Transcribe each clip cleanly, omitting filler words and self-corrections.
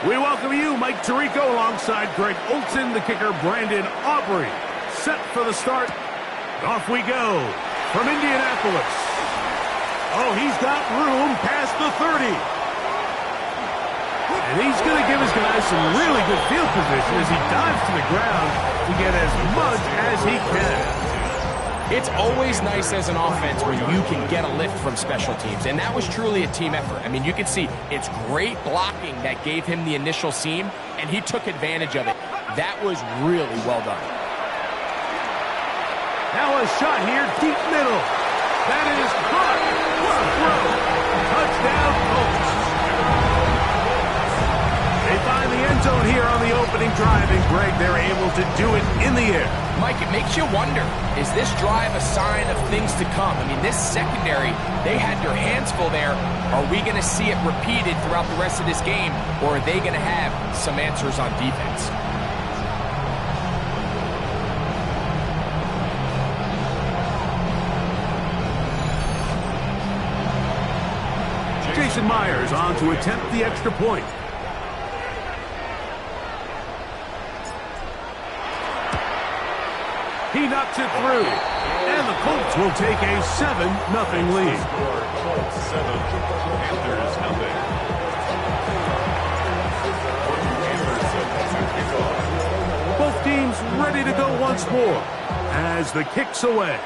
We welcome you, Mike Tirico, alongside Greg Olson, the kicker, Brandon Aubrey. Set for the start. Off we go from Indianapolis. Oh, he's got room past the 30. And he's going to give his guys some really good field position as he dives to the ground to get as much as he can. It's always nice as an offense when you can get a lift from special teams, and that was truly a team effort. I mean, you can see it's great blocking that gave him the initial seam, and he took advantage of it. That was really well done. Now a shot here, deep middle. That is caught. What a throw. Touchdown, Colts. They find the end zone here on the opening drive, and Greg, they're able to do it in the air. Mike, it makes you wonder, is this drive a sign of things to come? I mean, this secondary, they had their hands full there. Are we going to see it repeated throughout the rest of this game, or are they going to have some answers on defense? Jason Myers on to attempt the extra point. He knocks it through, and the Colts will take a 7-0 lead. Both teams ready to go once more as the kick's away.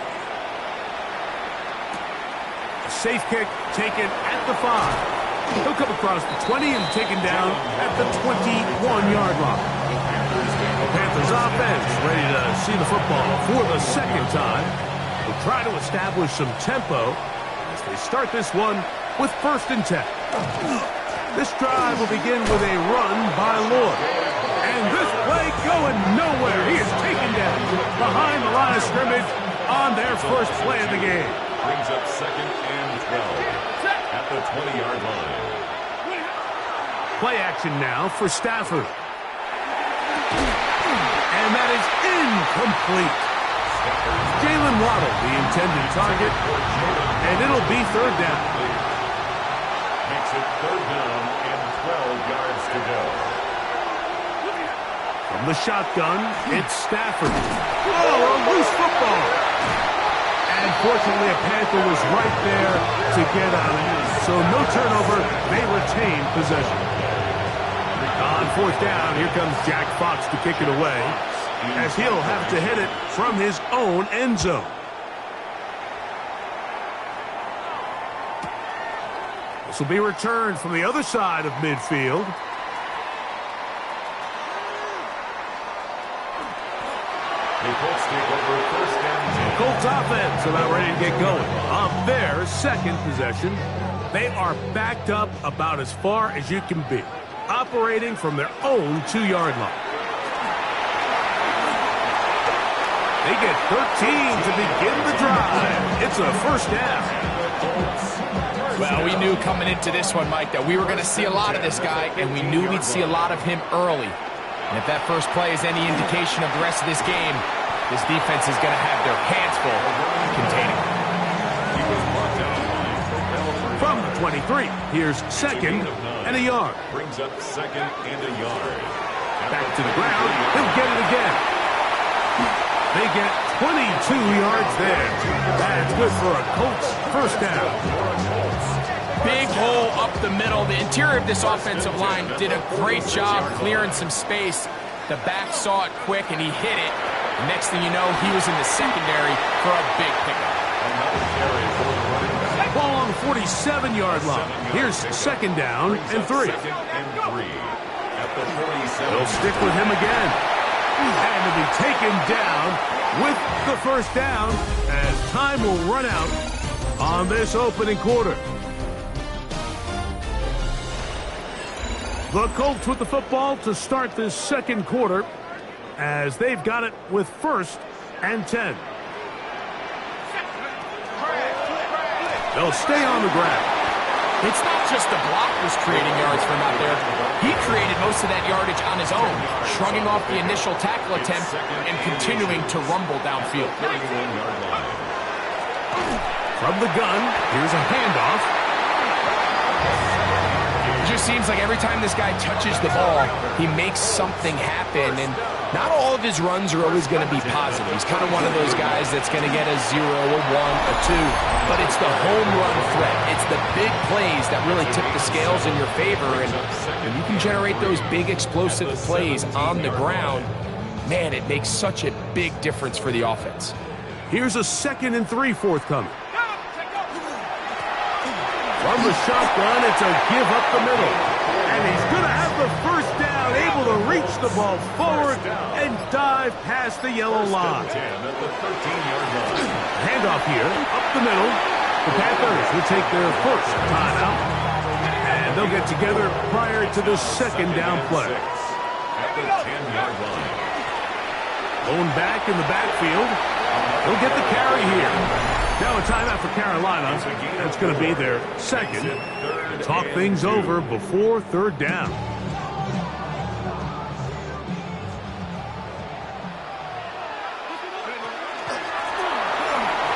A safe kick taken at the 5. He'll come across the 20 and taken down at the 21-yard line. Panthers offense ready to see the football for the second time. Will try to establish some tempo as they start this one with 1st and 10. This drive will begin with a run by Lord. And this play going nowhere. He is taken down behind the line of scrimmage on their first play of the game. Brings up 2nd and 12 at the 20-yard line. Play action now for Stafford. And that is incomplete. Jalen Waddle, the intended target, and it'll be 3rd down. Makes it 3rd down and 12 yards to go. From the shotgun, it's Stafford. Oh, a loose football. And fortunately, a Panther was right there to get on it. So no turnover, they retain possession. On 4th down, here comes Jack Fox to kick it away, as he'll have to hit it from his own end zone. This will be returned from the other side of midfield. The Colts take over 1st and 10. Colts offense about ready to get going. On their second possession, they are backed up about as far as you can be, operating from their own 2-yard line. They get 13 to begin the drive. It's a 1st down. Well, we knew coming into this one, Mike, that we were going to see a lot of this guy, and we knew we'd see a lot of him early. And if that first play is any indication of the rest of this game, this defense is going to have their hands full containing him. From the 23, here's 2nd and a yard. Brings up 2nd and a yard. Back to the ground. He'll get it again. They get 22 yards there. That's good for a Colts 1st down. Big hole up the middle. The interior of this offensive line did a great job clearing some space. The back saw it quick, and he hit it. The next thing you know, he was in the secondary for a big pickup. Ball on the 47-yard line. Here's 2nd down and 3. 2nd and 3 at the 47. They'll stick with him again. And to be taken down with the 1st down as time will run out on this opening quarter. The Colts with the football to start this 2nd quarter as they've got it with 1st and 10. They'll stay on the ground. It's not just the blockers creating yards from out there. He created most of that yardage on his own, shrugging off the initial tackle attempt and continuing to rumble downfield. From the gun, here's a handoff. It just seems like every time this guy touches the ball, he makes something happen, and not all of his runs are always going to be positive. He's kind of one of those guys that's going to get a 0, a 1, a 2, but it's the home run threat. It's the big plays that really tip the scales in your favor, and when you can generate those big explosive plays on the ground, man, it makes such a big difference for the offense. Here's a 2nd and 3 forthcoming. From the shotgun, it's a give up the middle. And he's going to have the first down, able to reach the ball forward and dive past the yellow line. Handoff here, up the middle. The Panthers will take their first timeout. And they'll get together prior to the 2nd down play. Going back in the backfield. He'll get the carry here. Now a timeout for Carolina. That's going to be their 2nd. Talk things over before 3rd down.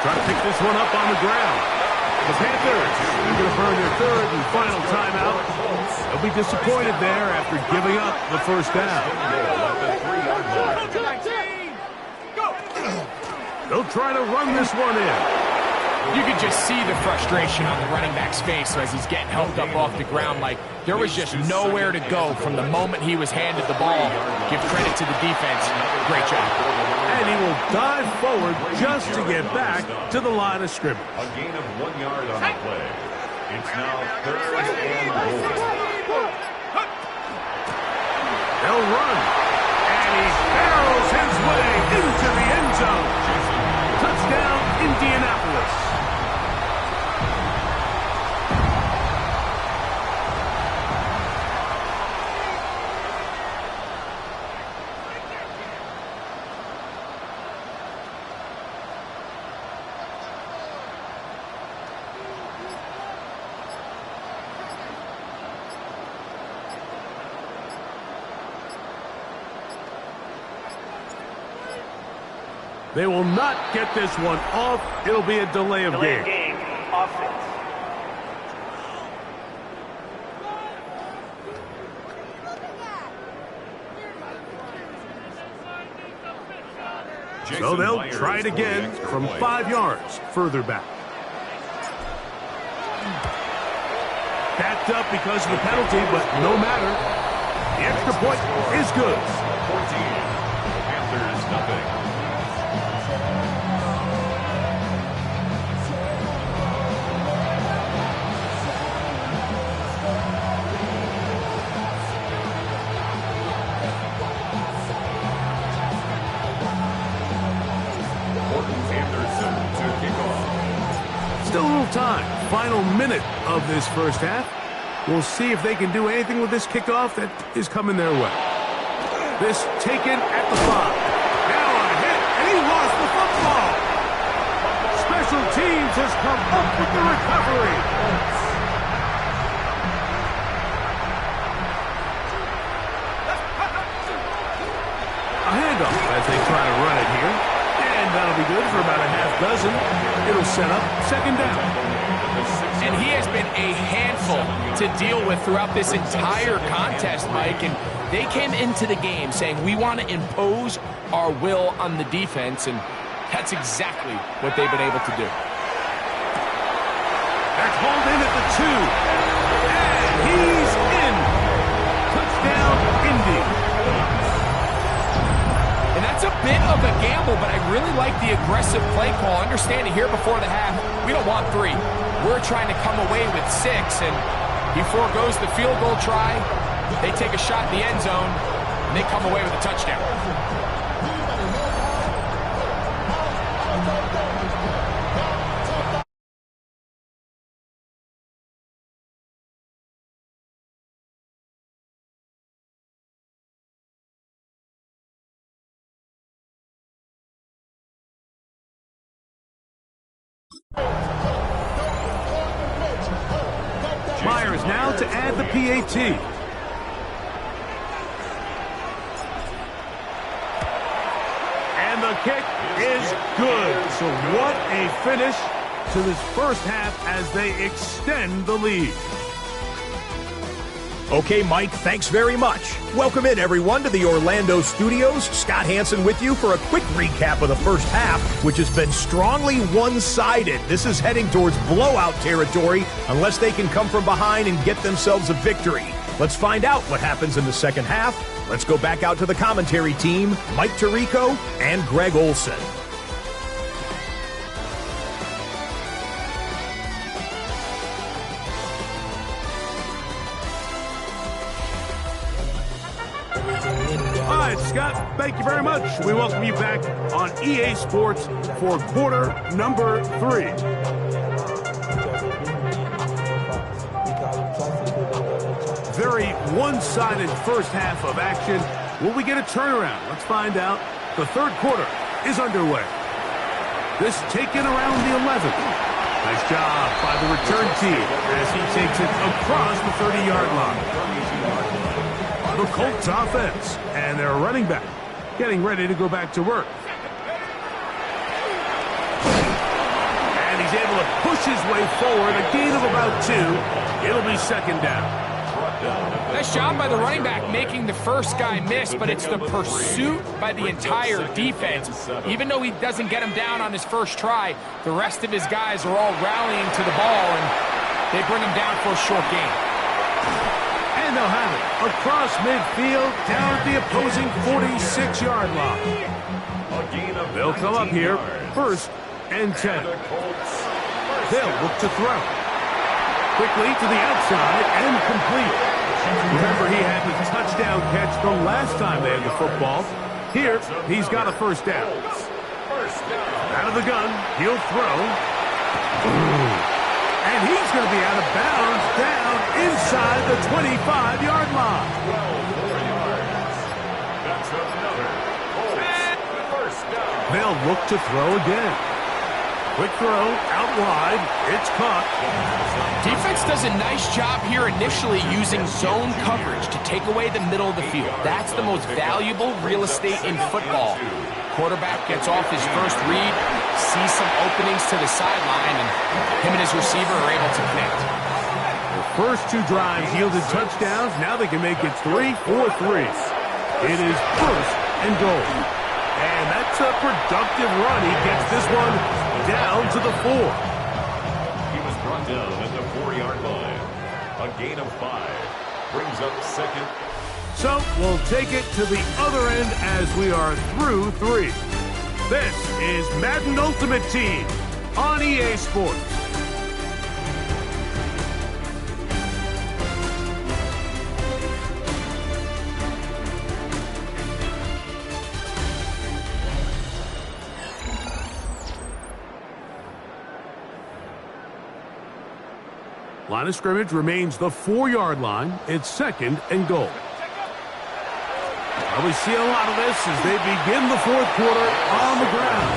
Try to pick this one up on the ground. The Panthers are going to burn their 3rd and final timeout. They'll be disappointed there after giving up the first down. They'll try to run this one in. You could just see the frustration on the running back's face as he's getting helped up off the ground. Like there was just nowhere to go from the moment he was handed the ball. Give credit to the defense. Great job. And he will dive forward just to get back to the line of scrimmage. A gain of 1 yard on the play. It's now 3rd and goal. They'll run. And he barrels his way into the end zone. Touchdown, Indianapolis. They will not get this one off. It'll be a delay of game. Offense. So they'll try it again from 5 yards further back. Backed up because of the penalty, but no matter. The extra point is good. 14. Panthers nothing. Still a little time. Final minute of this first half. We'll see if they can do anything with this kickoff that is coming their way. This taken at the 5. Now a hit, and he lost the football. Special teams has come up with the recovery. A handoff as they try to run it here. And that'll be good for about a half dozen. It'll set up 2nd down. And he has been a handful to deal with throughout this entire contest, Mike. And they came into the game saying, we want to impose our will on the defense. And that's exactly what they've been able to do. That's hauled in at the 2. And he's in. Touchdown, Indy. And that's a bit of a gamble, but I really like the aggressive play call. Understanding here before the half, we don't want 3. We're trying to come away with 6, and he foregoes the field goal try. They take a shot in the end zone, and they come away with a touchdown. Myers now to add the PAT. And the kick is good. So what a finish to this first half as they extend the lead. Okay, Mike, thanks very much. Welcome in, everyone, to the Orlando studios. Scott Hansen with you for a quick recap of the first half, which has been strongly one-sided. This is heading towards blowout territory unless they can come from behind and get themselves a victory. Let's find out what happens in the second half. Let's go back out to the commentary team, Mike Tirico and Greg Olson. All right, Scott, thank you very much. We welcome you back on EA Sports for quarter number 3. Very one-sided first half of action. Will we get a turnaround? Let's find out. The third quarter is underway. This taken around the 11th. Nice job by the return team as he takes it across the 30-yard line. The Colts offense and their running back getting ready to go back to work. And he's able to push his way forward, a gain of about 2. It'll be second down. Nice job by the running back making the first guy miss, but it's the pursuit by the entire defense. Even though he doesn't get him down on his first try, the rest of his guys are all rallying to the ball, and they bring him down for a short gain. And they'll have it across midfield, down at the opposing 46-yard line. They'll come up here, first and 10. They'll look to throw. Quickly to the outside and complete. Remember, he had the touchdown catch the last time they had the football. Here, he's got a first down. Out of the gun, he'll throw. And he's going to be out of bounds down inside the 25-yard line. They'll look to throw again. Quick throw, out wide, it's caught. Defense does a nice job here initially using zone coverage to take away the middle of the field. That's the most valuable real estate in football. Quarterback gets off his first read, sees some openings to the sideline, and him and his receiver are able to connect. The first 2 drives yielded touchdowns. Now they can make it 3 for 3. It is first and goal. And that's a productive run. He gets this one down to the 4. He was brought down at the 4-yard line. A gain of 5 brings up second. So we'll take it to the other end as we are through 3. This is Madden Ultimate Team on EA Sports. Line of scrimmage remains the 4-yard line. It's second and goal. Well, we see a lot of this as they begin the fourth quarter on the ground.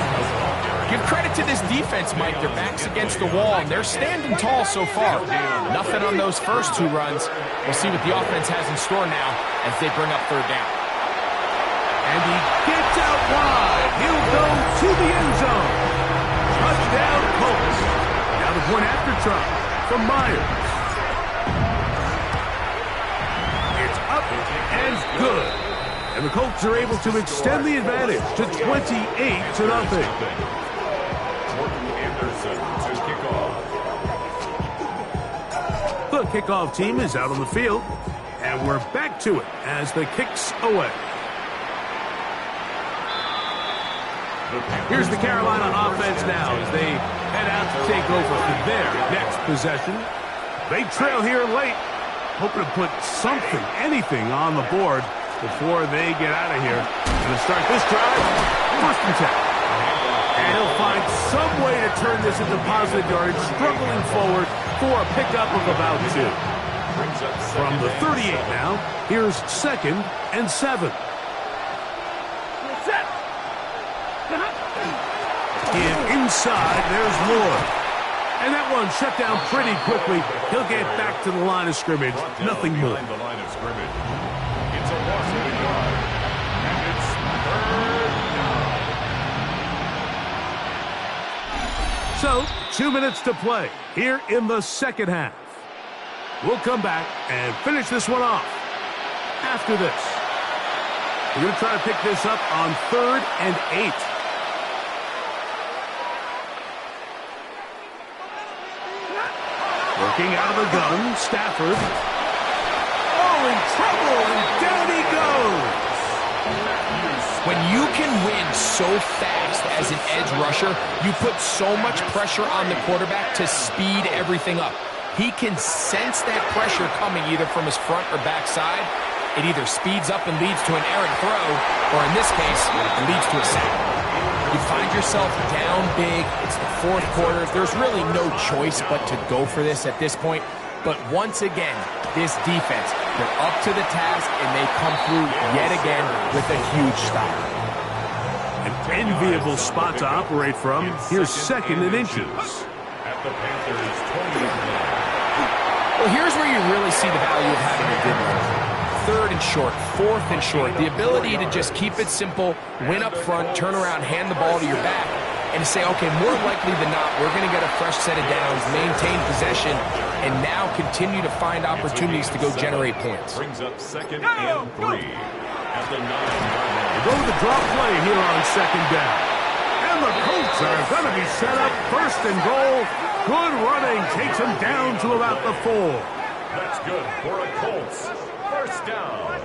Give credit to this defense, Mike. Their back's against the wall, and they're standing tall so far. Nothing on those first 2 runs. We'll see what the offense has in store now as they bring up third down. And he gets out wide. He'll go to the end zone. Touchdown, Colts. Now the point after try from Myers. It's up and good. And the Colts are able to extend the advantage to 28-0. The kickoff team is out on the field, and we're back to it as the kick's away. Here's the Carolina offense now as they head out to take over for their next possession. They trail here late, hoping to put something, anything on the board before they get out of here. Going to start this drive, first and 10. And he'll find some way to turn this into positive yardage, struggling forward for a pickup of about 2. From the 38 now, here's second and 7. Inside, there's Lord. And that one shut down pretty quickly. He'll get back to the line of scrimmage. Nothing more. The line of scrimmage. It's a loss of a yard. And it's third down. So, 2 minutes to play here in the second half. We'll come back and finish this one off after this. We're going to try to pick this up on 3rd and 8. Working out of the gun, Stafford. Oh, in trouble, and down he goes. When you can win so fast as an edge rusher, you put so much pressure on the quarterback to speed everything up. He can sense that pressure coming either from his front or back side. It either speeds up and leads to an errant throw, or in this case, it leads to a sack. You find yourself down big. It's the 4th quarter. There's really no choice but to go for this at this point. But once again, this defense, they're up to the task, and they come through yet again with a huge stop. An enviable spot to operate from. Here's 2nd and inches. At the Panthers' 20-yard line. Well, here's where you really see the value of having a good run. 3rd and short, 4th and short. The ability to just keep it simple, win up front, turn around, hand the ball to your back, and to say, okay, more likely than not, we're going to get a fresh set of downs, maintain possession, and now continue to find opportunities to go generate points. Brings up 2nd and 3 at the 9-yard line. They go with the drop play here on 2nd down. And the Colts are going to be set up 1st and goal. Good running takes them down to about the 4. That's good for a Colts. 1st down.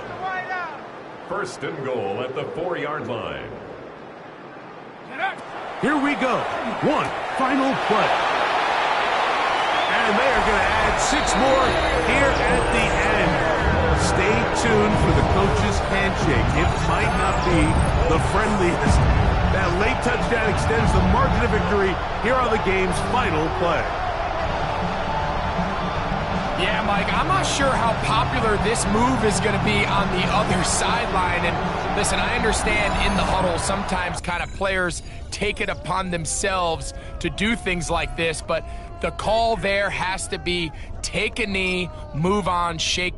1st and goal at the 4-yard line. Here we go. One final play. And they are going to add 6 more here at the end. Stay tuned for the coach's handshake. It might not be the friendliest. That late touchdown extends the margin of victory here on the game's final play. Yeah, Mike, I'm not sure how popular this move is going to be on the other sideline. And listen, I understand in the huddle sometimes kind of players take it upon themselves to do things like this, but the call there has to be take a knee, move on, shake.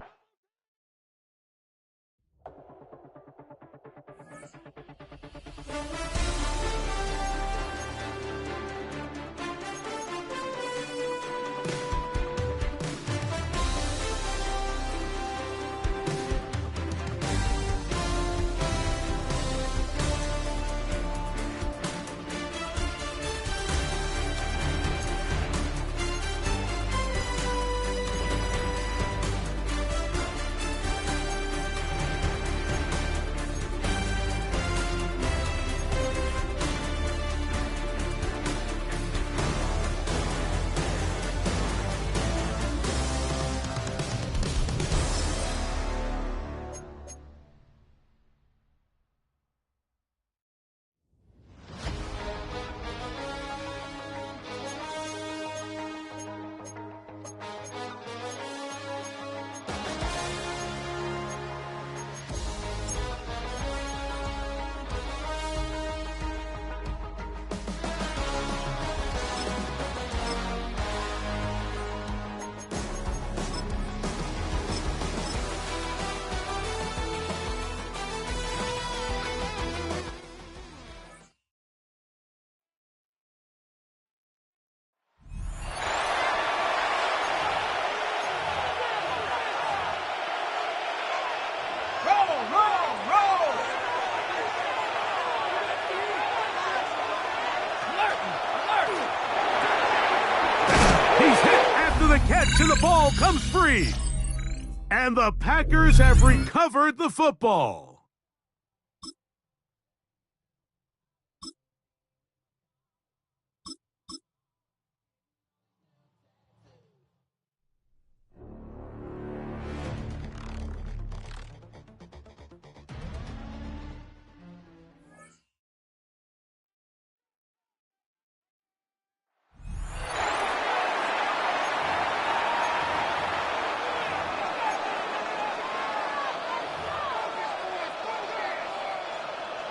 catch and the ball comes free. And the Packers have recovered the football.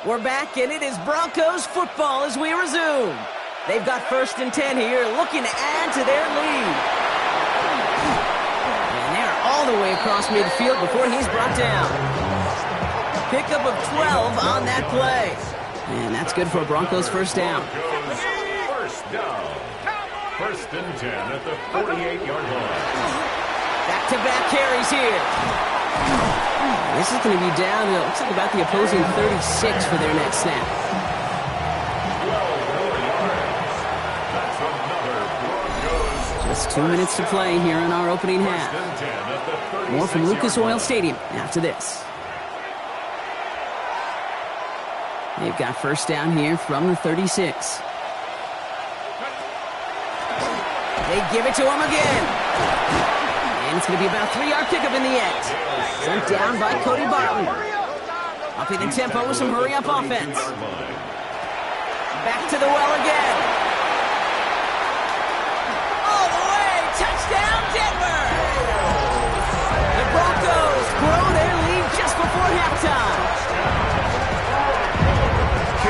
We're back, and it is Broncos football as we resume. They've got 1st and 10 here, looking to add to their lead. And they're all the way across midfield before he's brought down. Pickup of 12 on that play. And that's good for a Broncos first down. First down. 1st and 10 at the 48-yard line. Back-to-back carries here. This is going to be down to, looks like about the opposing 36 for their next snap. Just 2 minutes to play here in our opening half. More from Lucas Oil Stadium after this. They've got first down here from the 36. They give it to him again. And it's going to be about a 3-yard pickup in the end. Sent down by Cody Barton. Upping the tempo with some hurry-up offense. Back to the well again. All the way. Touchdown, Denver. The Broncos grow their lead just before halftime.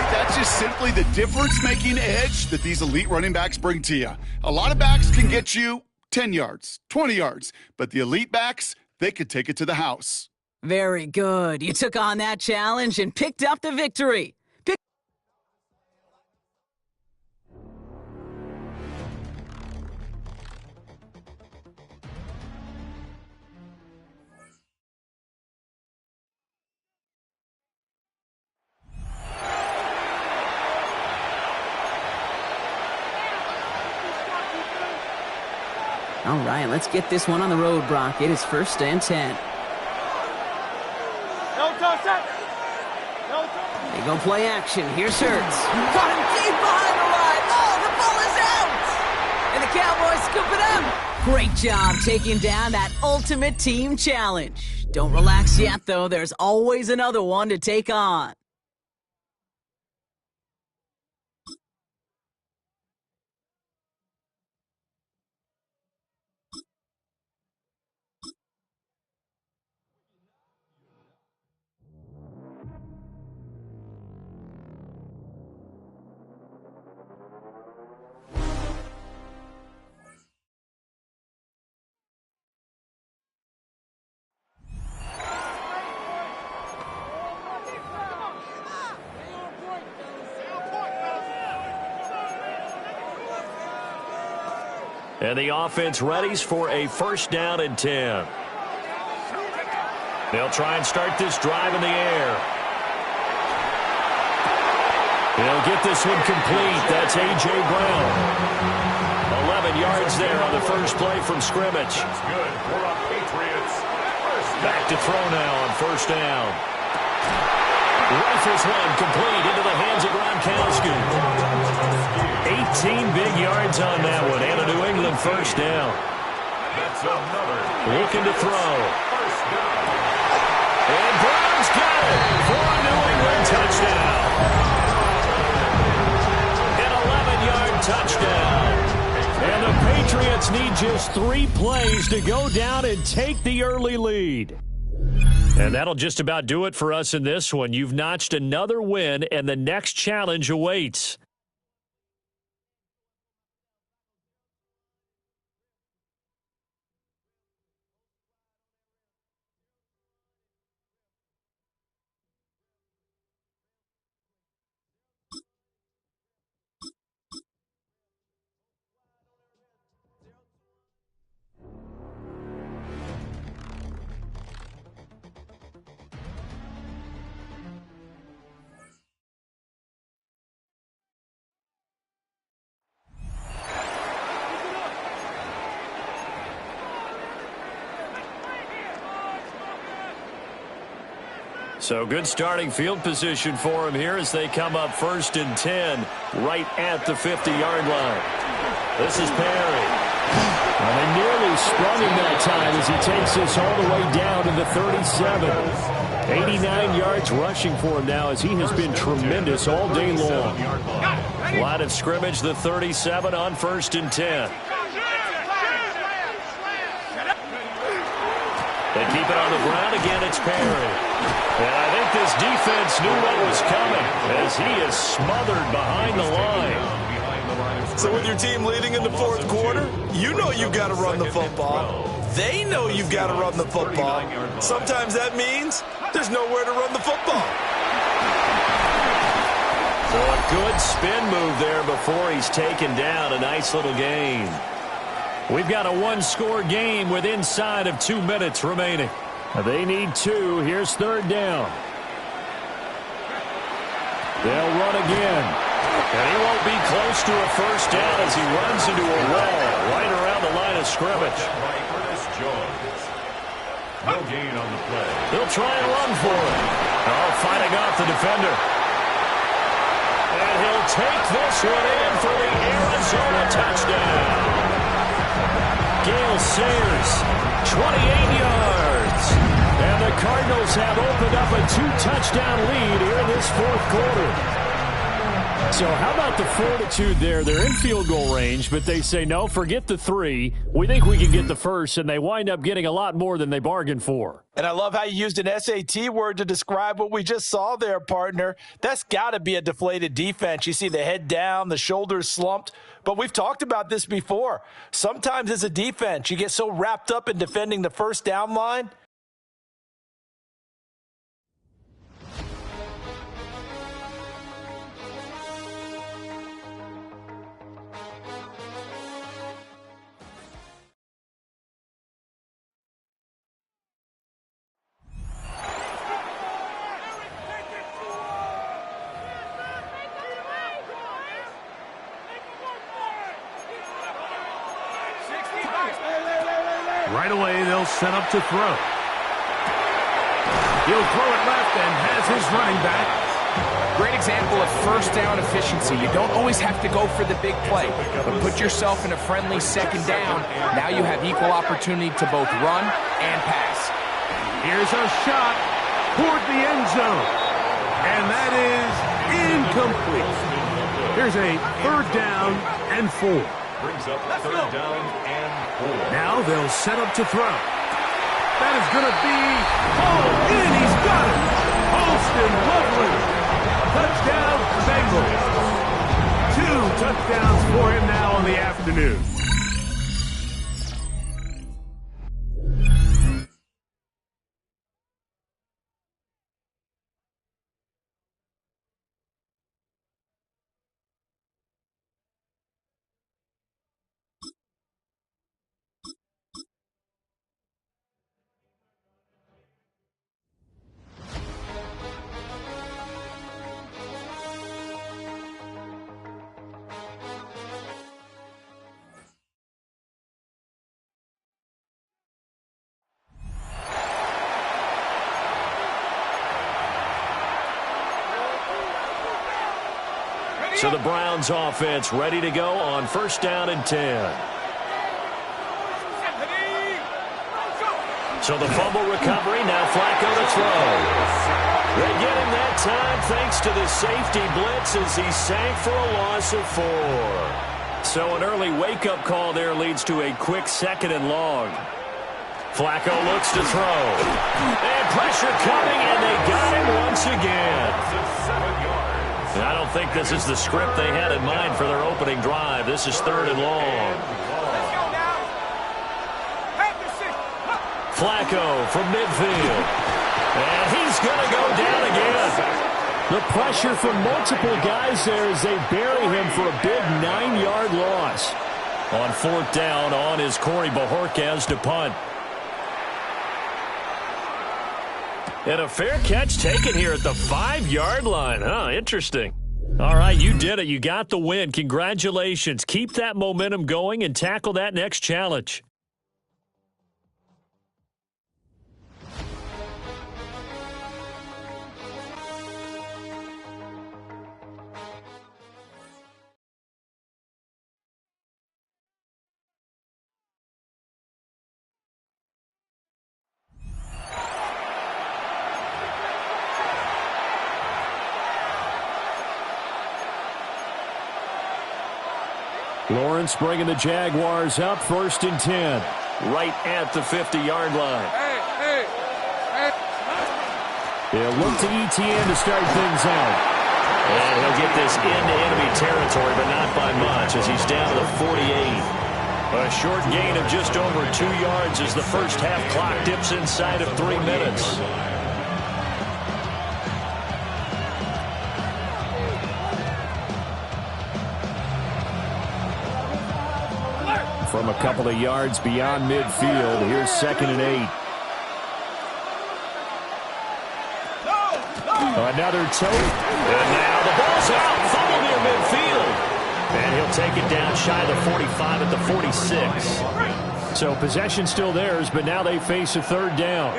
That's just simply the difference-making edge that these elite running backs bring to you. A lot of backs can get you 10 yards, 20 yards, but the elite backs, they could take it to the house. Very good. You took on that challenge and picked up the victory. All right, let's get this one on the road, Brock. It is 1st and 10. They go play action. Here's Hurts. Caught him deep behind the line. Oh, the ball is out! And the Cowboys scoop it up. Great job taking down that ultimate team challenge. Don't relax yet, though. There's always another one to take on. And the offense readies for a 1st down and 10. They'll try and start this drive in the air. They'll get this one complete. That's A.J. Brown. 11 yards there on the first play from scrimmage. Back to throw now on 1st down. Rifles one complete into the hands of Gronkowski. 18 big yards on that one, and a New England 1st down. Looking to throw. And Brown's got it for a New England touchdown. An 11-yard touchdown. And the Patriots need just 3 plays to go down and take the early lead. And that'll just about do it for us in this one. You've notched another win, and the next challenge awaits. So good starting field position for him here as they come up 1st and 10 right at the 50-yard line. This is Perry. Well, they nearly sprung him that time as he takes this all the way down to the 37. 89 yards rushing for him now as he has been tremendous all day long. Line of scrimmage, the 37 on 1st and 10. They keep it on the ground again. It's Perry. And I think this defense knew what was coming as he is smothered behind the line. So with your team leading in the 4th quarter, you know you've got to run the football. They know you've got to run the football. Sometimes that means there's nowhere to run the football. So a good spin move there before he's taken down. A nice little gain. We've got a one-score game with inside of 2 minutes remaining. They need 2. Here's third down. They'll run again. And he won't be close to a first down as he runs into a wall right around the line of scrimmage. No gain on the play. He'll try and run for it. Oh, fighting off the defender. And he'll take this one in for the Arizona touchdown. Gale Sayers, 28 yards. And the Cardinals have opened up a 2-touchdown lead here in this fourth quarter. So how about the fortitude there? They're in field goal range, but they say, no, forget the 3. We think we can get the first, and they wind up getting a lot more than they bargained for. And I love how you used an SAT word to describe what we just saw there, partner. That's got to be a deflated defense. You see the head down, the shoulders slumped. But we've talked about this before. Sometimes as a defense, you get so wrapped up in defending the first down line. Right away, they'll set up to throw. He'll throw it left and has his running back. Great example of first down efficiency. You don't always have to go for the big play, but put yourself in a friendly second down. Now you have equal opportunity to both run and pass. Here's a shot toward the end zone. And that is incomplete. Here's a third down and 4. Brings up third down and 4. Now they'll set up to throw. That is going to be in. He's got it. Holston Lovely. Touchdown, Bengals. 2 touchdowns for him now on the afternoon. So the Browns offense ready to go on first down and 10. So the fumble recovery, now Flacco to throw. They get him that time thanks to the safety blitz as he sank for a loss of 4. So an early wake-up call there leads to a quick second and long. Flacco looks to throw. And pressure coming, and they got him once again. I don't think this is the script they had in mind for their opening drive. This is third and long. Flacco from midfield. And he's going to go down again. The pressure from multiple guys there as they bury him for a big 9-yard loss. On fourth down, on is Corey Bajorquez to punt. And a fair catch taken here at the 5-yard line. Huh, interesting. All right, you did it. You got the win. Congratulations. Keep that momentum going and tackle that next challenge. Lawrence bringing the Jaguars up, first and 10, right at the 50-yard line. They'll look to ETN to start things out. And he'll get this into enemy territory, but not by much as he's down to the 48. A short gain of just over 2 yards as the first half clock dips inside of 3 minutes. from a couple of yards beyond midfield. Here's 2nd and 8. Another toe. And now the ball's out. Fumble near midfield. And he'll take it down shy of the 45 at the 46. So possession still theirs, but now they face a 3rd down.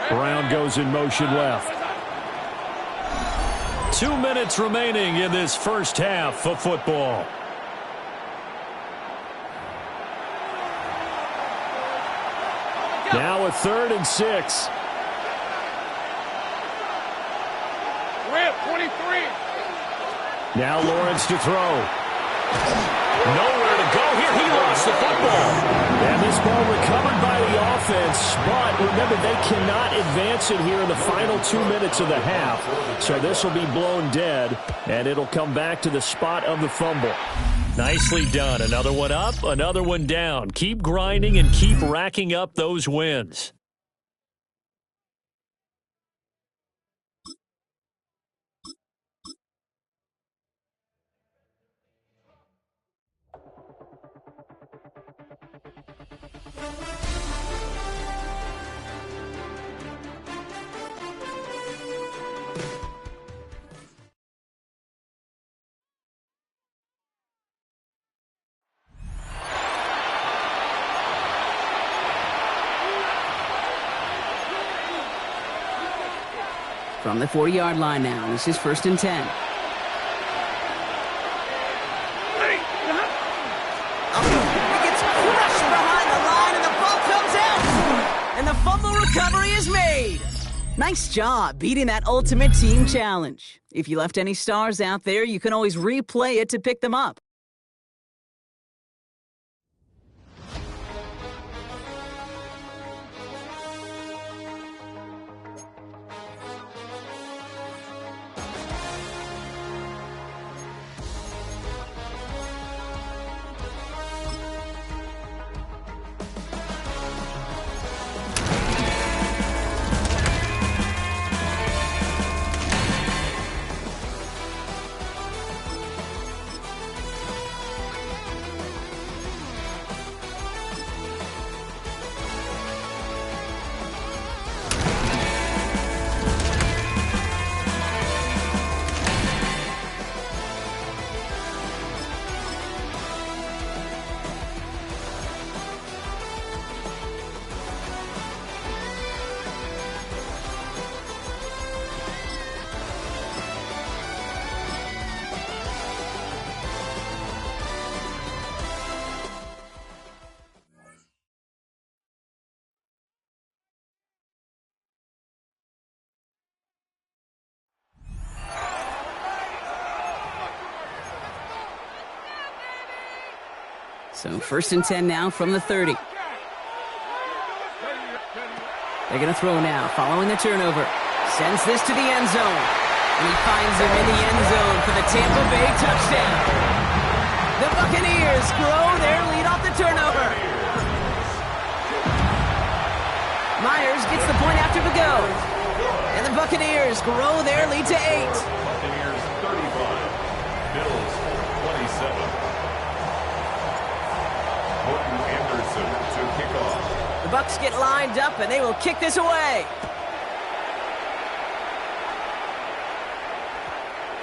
Brown goes in motion left. 2 minutes remaining in this first half of football. Now a 3rd and 6. 23. Now Lawrence to throw. Nowhere to go here. He lost the football. And this ball recovered by the offense. But remember, they cannot advance it here in the final 2 minutes of the half. So this will be blown dead, and it'll come back to the spot of the fumble. Nicely done. Another one up, another one down. Keep grinding and keep racking up those wins. From the 40-yard line now, this is 1st and 10. He gets crushed behind the line, and the ball comes out. And the fumble recovery is made. Nice job beating that ultimate team challenge. If you left any stars out there, you can always replay it to pick them up. So 1st and 10 now from the 30. They're going to throw now, following the turnover. Sends this to the end zone. And he finds him in the end zone for the Tampa Bay touchdown. The Buccaneers grow their lead off the turnover. Myers gets the point after the go. And the Buccaneers grow their lead to 8. Buccaneers 35, Bills 27. Anderson to kick off. The Bucs get lined up, and they will kick this away.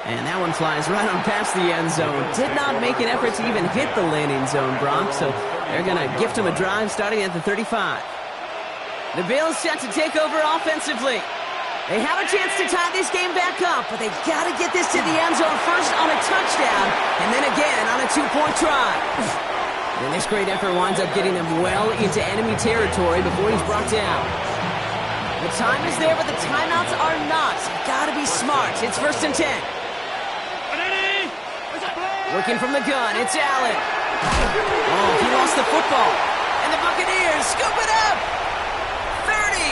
And that one flies right on past the end zone. Did not make an effort to even hit the landing zone, Brock, so they're going to gift him a drive starting at the 35. The Bills set to take over offensively. They have a chance to tie this game back up, but they got to get this to the end zone first on a touchdown, and then again on a 2-point try. And this great effort winds up getting them well into enemy territory before he's brought down. The time is there, but the timeouts are not. Got to be smart. It's 1st and 10. Working from the gun, it's Allen. Oh, he lost the football. And the Buccaneers scoop it up. 30.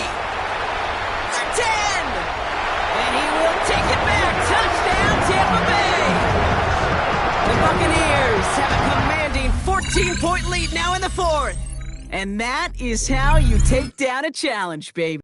The 10. And he will take it back. Touchdown, Tampa Bay. The Buccaneers have a commanding 14-point lead now in the 4th. And that is how you take down a challenge, baby.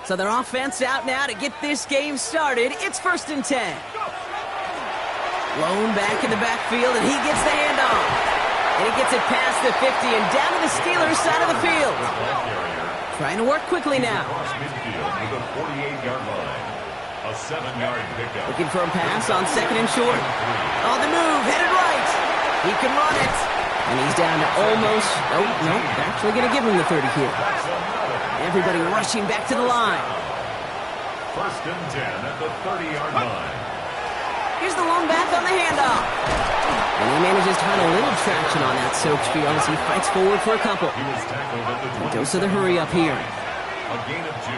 So their offense out now to get this game started. It's 1st and 10. Lone back in the backfield, and he gets the handoff. And he gets it past the 50 and down to the Steelers' side of the field. Trying to work quickly now. Across midfield to the 48-yard line. A 7-yard pickup. Looking for a pass on 2nd and short. On the move, headed right. He can run it. And he's down to almost, oh, no, they're actually going to give him the 30 here. Everybody rushing back to the line. 1st and 10 at the 30-yard line. Here's the lone back on the handoff. And he manages to find a little traction on that Soaks field as he fights forward for a couple. He was tackled at the 20. Dose of the hurry up here. A gain of 2.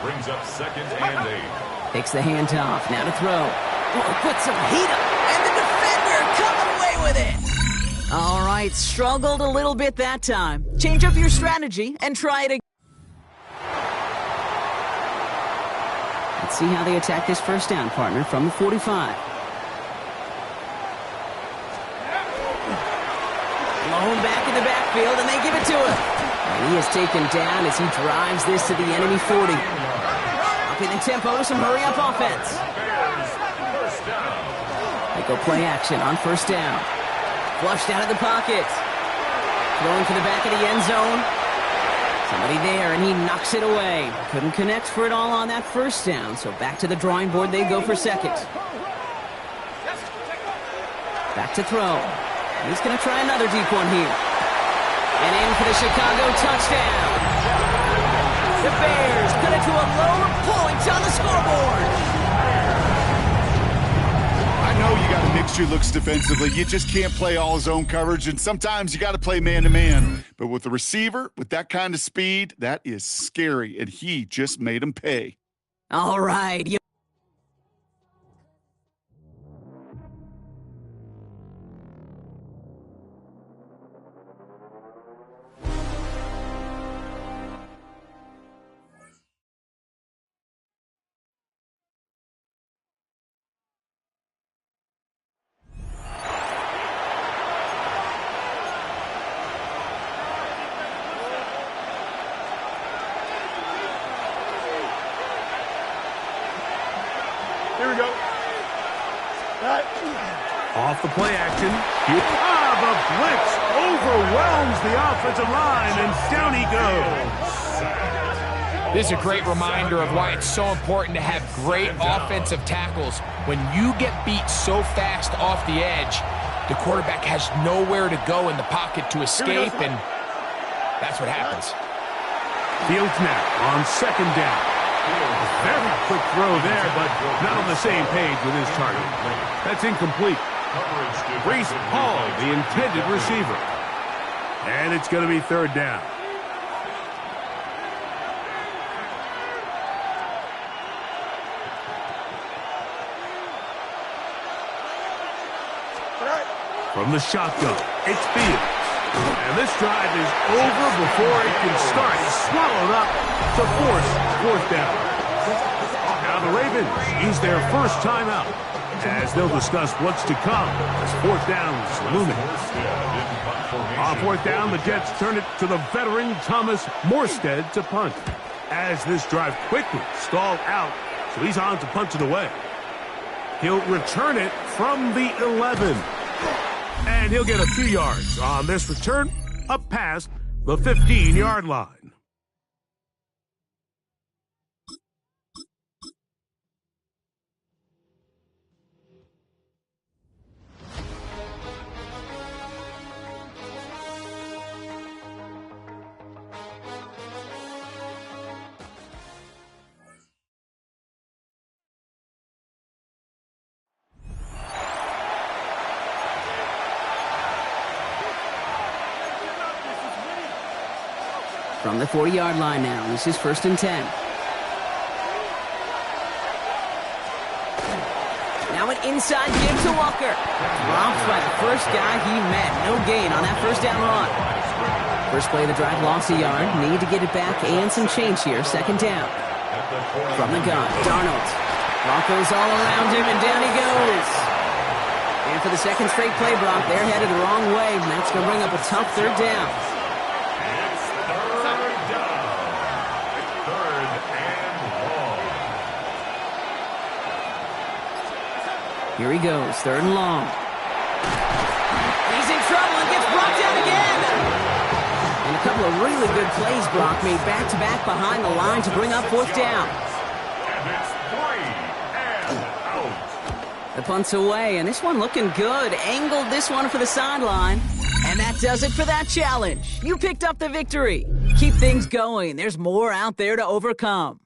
Brings up 2nd and 8. Takes the handoff. Now to throw. Oh, put some heat up. And the defender coming away with it. All right, struggled a little bit that time. Change up your strategy and try it again. Let's see how they attack this 1st down, partner, from the 45. Lone back in the backfield, and they give it to him. And he is taken down as he drives this to the enemy 40. Upping the tempo to some hurry-up offense. They go play action on 1st down. Flushed out of the pocket. Throwing to the back of the end zone. Somebody there, and he knocks it away. Couldn't connect for it all on that 1st down, so back to the drawing board they go for 2nd. Back to throw. He's going to try another deep one here. And in for the Chicago touchdown. The Bears cut it to a lower point on the scoreboard. I know you got a mixture looks defensively. You just can't play all zone coverage, and sometimes you got to play man-to-man. But with the receiver, with that kind of speed, that is scary, and he just made him pay. All right. Here we go. Off the play action. The blitz overwhelms the offensive line, and down he goes. This is a great reminder of why it's so important to have great offensive tackles. When you get beat so fast off the edge, the quarterback has nowhere to go in the pocket to escape, and that's what happens. Field snap on 2nd down. Very quick throw there, but not on the same page with his target. That's incomplete. Brees Hall, the intended receiver. And it's going to be 3rd down. From the shotgun, it's Fields. And this drive is over before it can start. He's swallowed up to force 4th down. Now the Ravens use their first timeout as they'll discuss what's to come as 4th down's looming. On 4th down, the Jets turn it to the veteran Thomas Morstead to punt. As this drive quickly stalled out, so he's on to punt it away. He'll return it from the 11. And he'll get a few yards on this return up past the 15-yard line. From the 40-yard line now, this is 1st and 10. Now an inside give to Walker. Dropped by the first guy he met. No gain on that first down run. First play of the drive, lost a yard. Need to get it back and some change here. 2nd down. From the gun, Darnold. Broncos all around him, and down he goes. And for the second straight play, Brock, they're headed the wrong way, and that's going to bring up a tough 3rd down. It's 3rd down. 3rd and long. Here he goes, 3rd and long. He's in trouble and gets brought down again. And a couple of really good plays, Brock, made back-to-back behind the line to bring up 4th down. And it's 3 and out. The punt's away, and this one looking good. Angled this one for the sideline. And that does it for that challenge. You picked up the victory. Keep things going. There's more out there to overcome.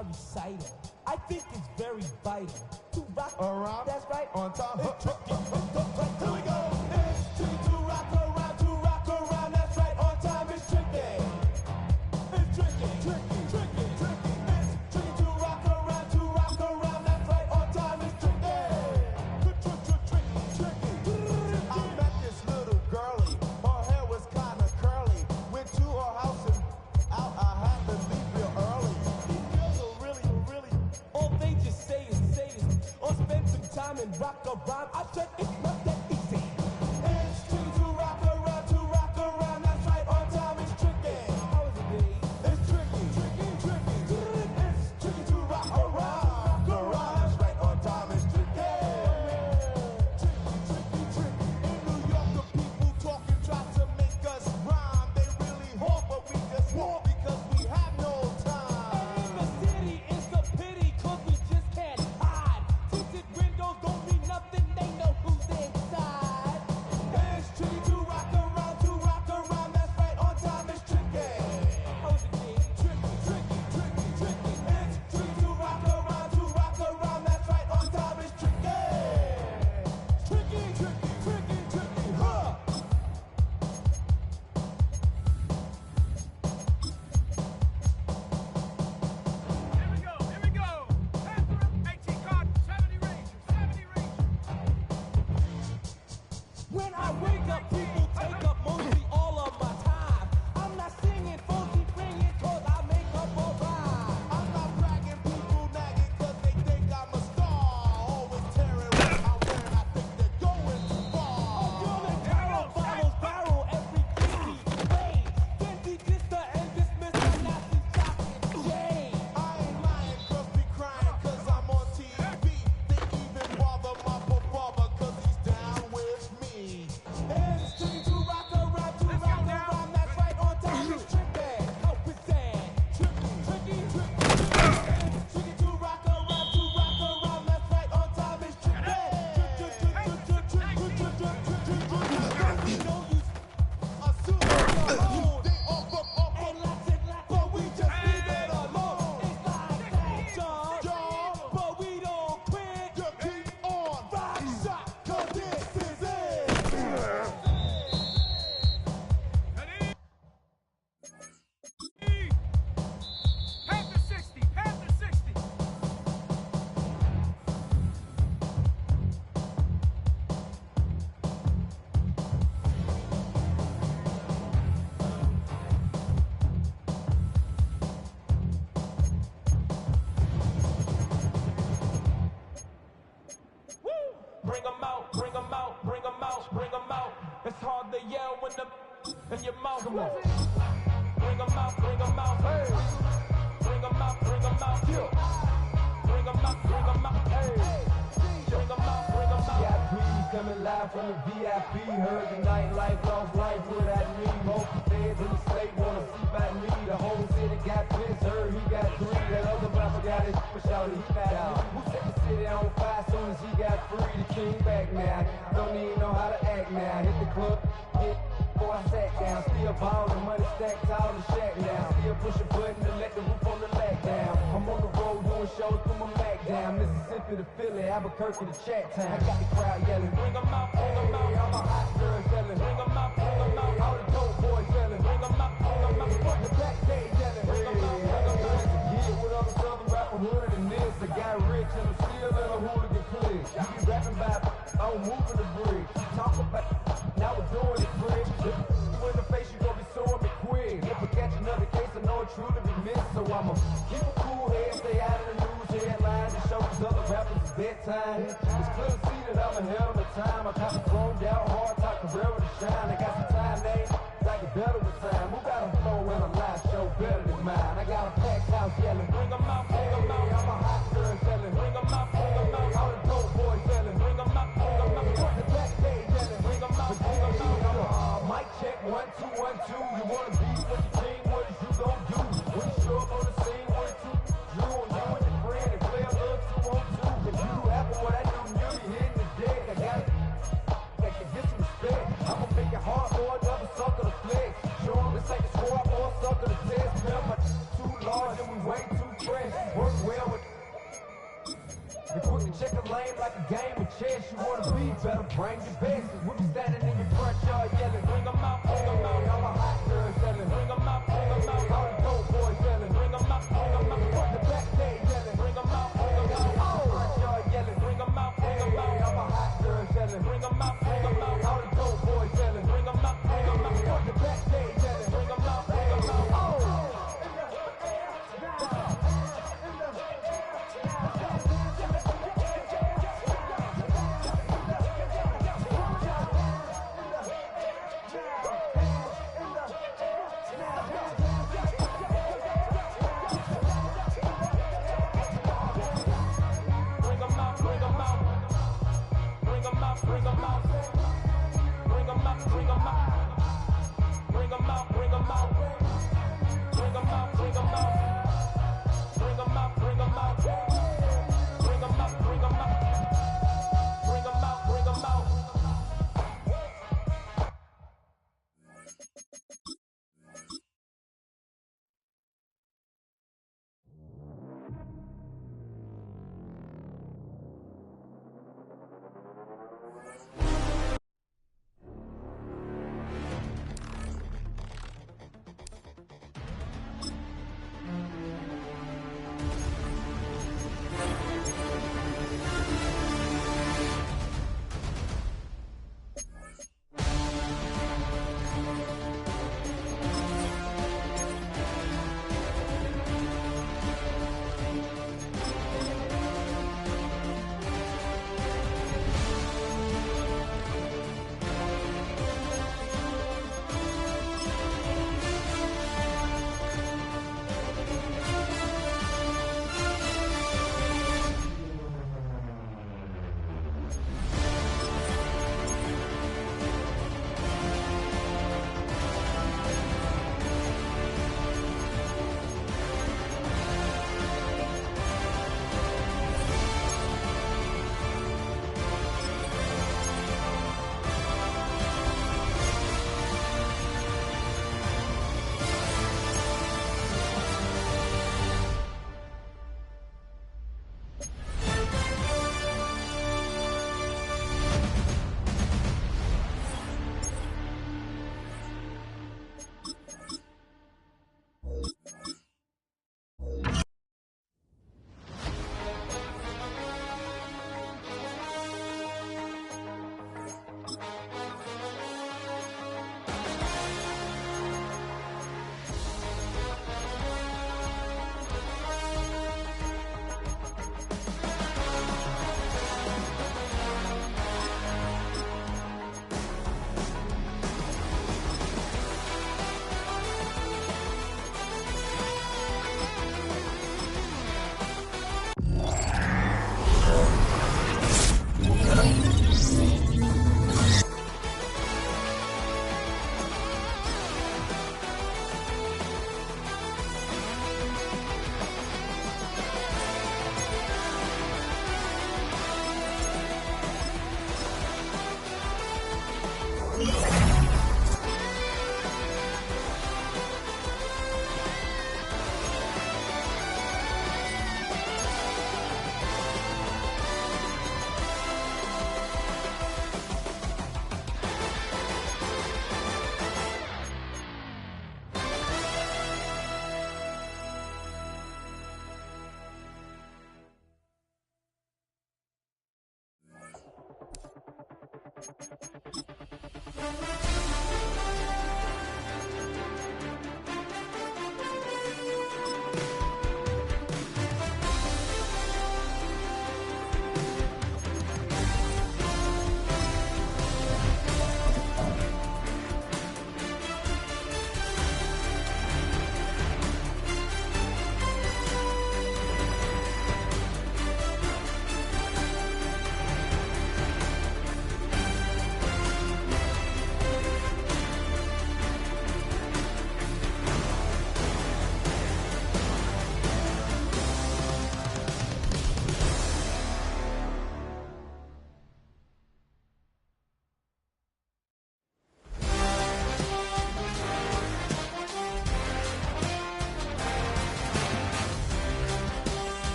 my recital. I think it's very vital to rock around. That's right. On time. It's tricky. Here we go. It's tricky to rock around. To rock around. That's right. On time. It's tricky. It's tricky. Tricky. Tricky. Tricky. It's tricky to rock around. To rock around. That's right. On time. It's tricky. Tricky. I met this little girlie. Her hair was kind of curly. Went to her house and out. I had to leave real early. These girls are really, all they just say is, or spend some time and rock around. I said it's not that easy. It's tricky to rock around, that's right, on time it's tricky. How is it, babe? It's tricky. It's tricky to rock around, that's right, on time it's tricky. Tricky. In New York, the people talking try to make us rhyme. They really hope, but we just walk because we have no time. And in the city, it's a pity, cause we just can't hide. Tinted windows don't mean nothing, they know who's inside. It's tricky to rock around, that's right, on time it's tricky. How is it, babe? Tricky. It's tricky to rock around, that's right, on time it's tricky. Tricky, huh? Here we go. Panther, 18 card, 70 Rangers. When I wake up, people take up mostly all of my time. I'm not singing, funky, ringing, cause I make up a rhyme. I'm not bragging, people nagging, cause they think I'm a star. Always tearing what I'm wearing, I think they're going too far. Oh, girl and Carol follows barrel every crazy way. Kenzie Gister and dismiss the nasty chocolate Jay. I ain't lying, girls be crying, cause I'm on TV. They even bother my barber, cause he's down with me. It's tricky to rock around, that's right, on time it's tricky. Help is sad, tricky. It's tricky to rock around, that's right, on time it's tricky. We know you assume you're alone. They all fuck up and lots, but we just leave it alone. It's like that, John, but we don't quit. You keep on, rock shot, cause this is it. Panther 60. It's hard to yell when the in your mouth. Come on. Bring them out. Hey. Bring them out. Yeah. Bring them out. Hey. Bring them out. VIP coming live from the VIP. Heard the nightlife, lost life without me. Most fans in the state wanna see by me. The whole city got pissed. Heard he got three. That other rapper got his push out. He back out. Who set the city on fire soon as he got free? The king back now. Don't even know how to act now. Hit the club. Before I sat down, still ballin', money stacked tall and shack now. Still push a button to let the roof on the lag down. I'm on the road doing shows, put my Mac down. Mississippi to Philly, Albuquerque to Chat Town. I got the crowd yelling, bring 'em out, bring 'em out. All my hot girls yelling, bring 'em out, bring 'em out. All the dope boys yelling, bring 'em out, bring 'em out. Front the backstage yelling, bring 'em out, bring 'em out. Yeah, with other southern rapper hood and this, I got rich and I'm still in a hooligan clique. You be rapping about, I'm moving the bridge. Talk about, now we're doing it, bridge. In the face, you gon' be suing me quick. If I catch another case, I know it truly be missed. So I'ma keep a cool head, stay out of the news headlines, and show these other rappers it's bedtime. It's clear to see that I'm ahead of the time. I got thrown down hard, talk career with a shine. I got some time, name, like it better with time. Who got a flow and a live show better than mine? I got a packed house yelling, bring 'em out, bring 'em out. I'm a hot girl selling, bring 'em out, bring 'em out. All the dope boys yelling, bring 'em out, bring 'em out. Front the backstage yelling, bring 'em out, bring 'em out. Mic check, 1, 2, 1, 2. You wanna be with the king, what is you gon' do? When you show up on the scene, 1, 2, you and your friend and play a little 2 on 2. If you do after what I do, you'll be hitting the deck. I got it, I can get some respect. I'ma make it hard for another sucker to flex. Show 'em this ain't the score or a sucker to test. Man, my too large and we way too fresh. Work well with. You quick to check a lane like a game of chess. You wanna be better, bring your best. We'll be standing in your front yard yelling, bring 'em out, bring 'em out. All the hot girls yelling, bring 'em out, bring 'em out. All the dope boys yelling, bring 'em out, bring 'em out. Front the back day yelling, bring 'em out, bring 'em out. Front yard yelling, bring 'em out, bring 'em out. All the hot girls yelling, bring 'em out, bring 'em out. All the dope boys yelling, bring 'em out, bring 'em out. Front the back day yelling, bring 'em out, bring 'em out.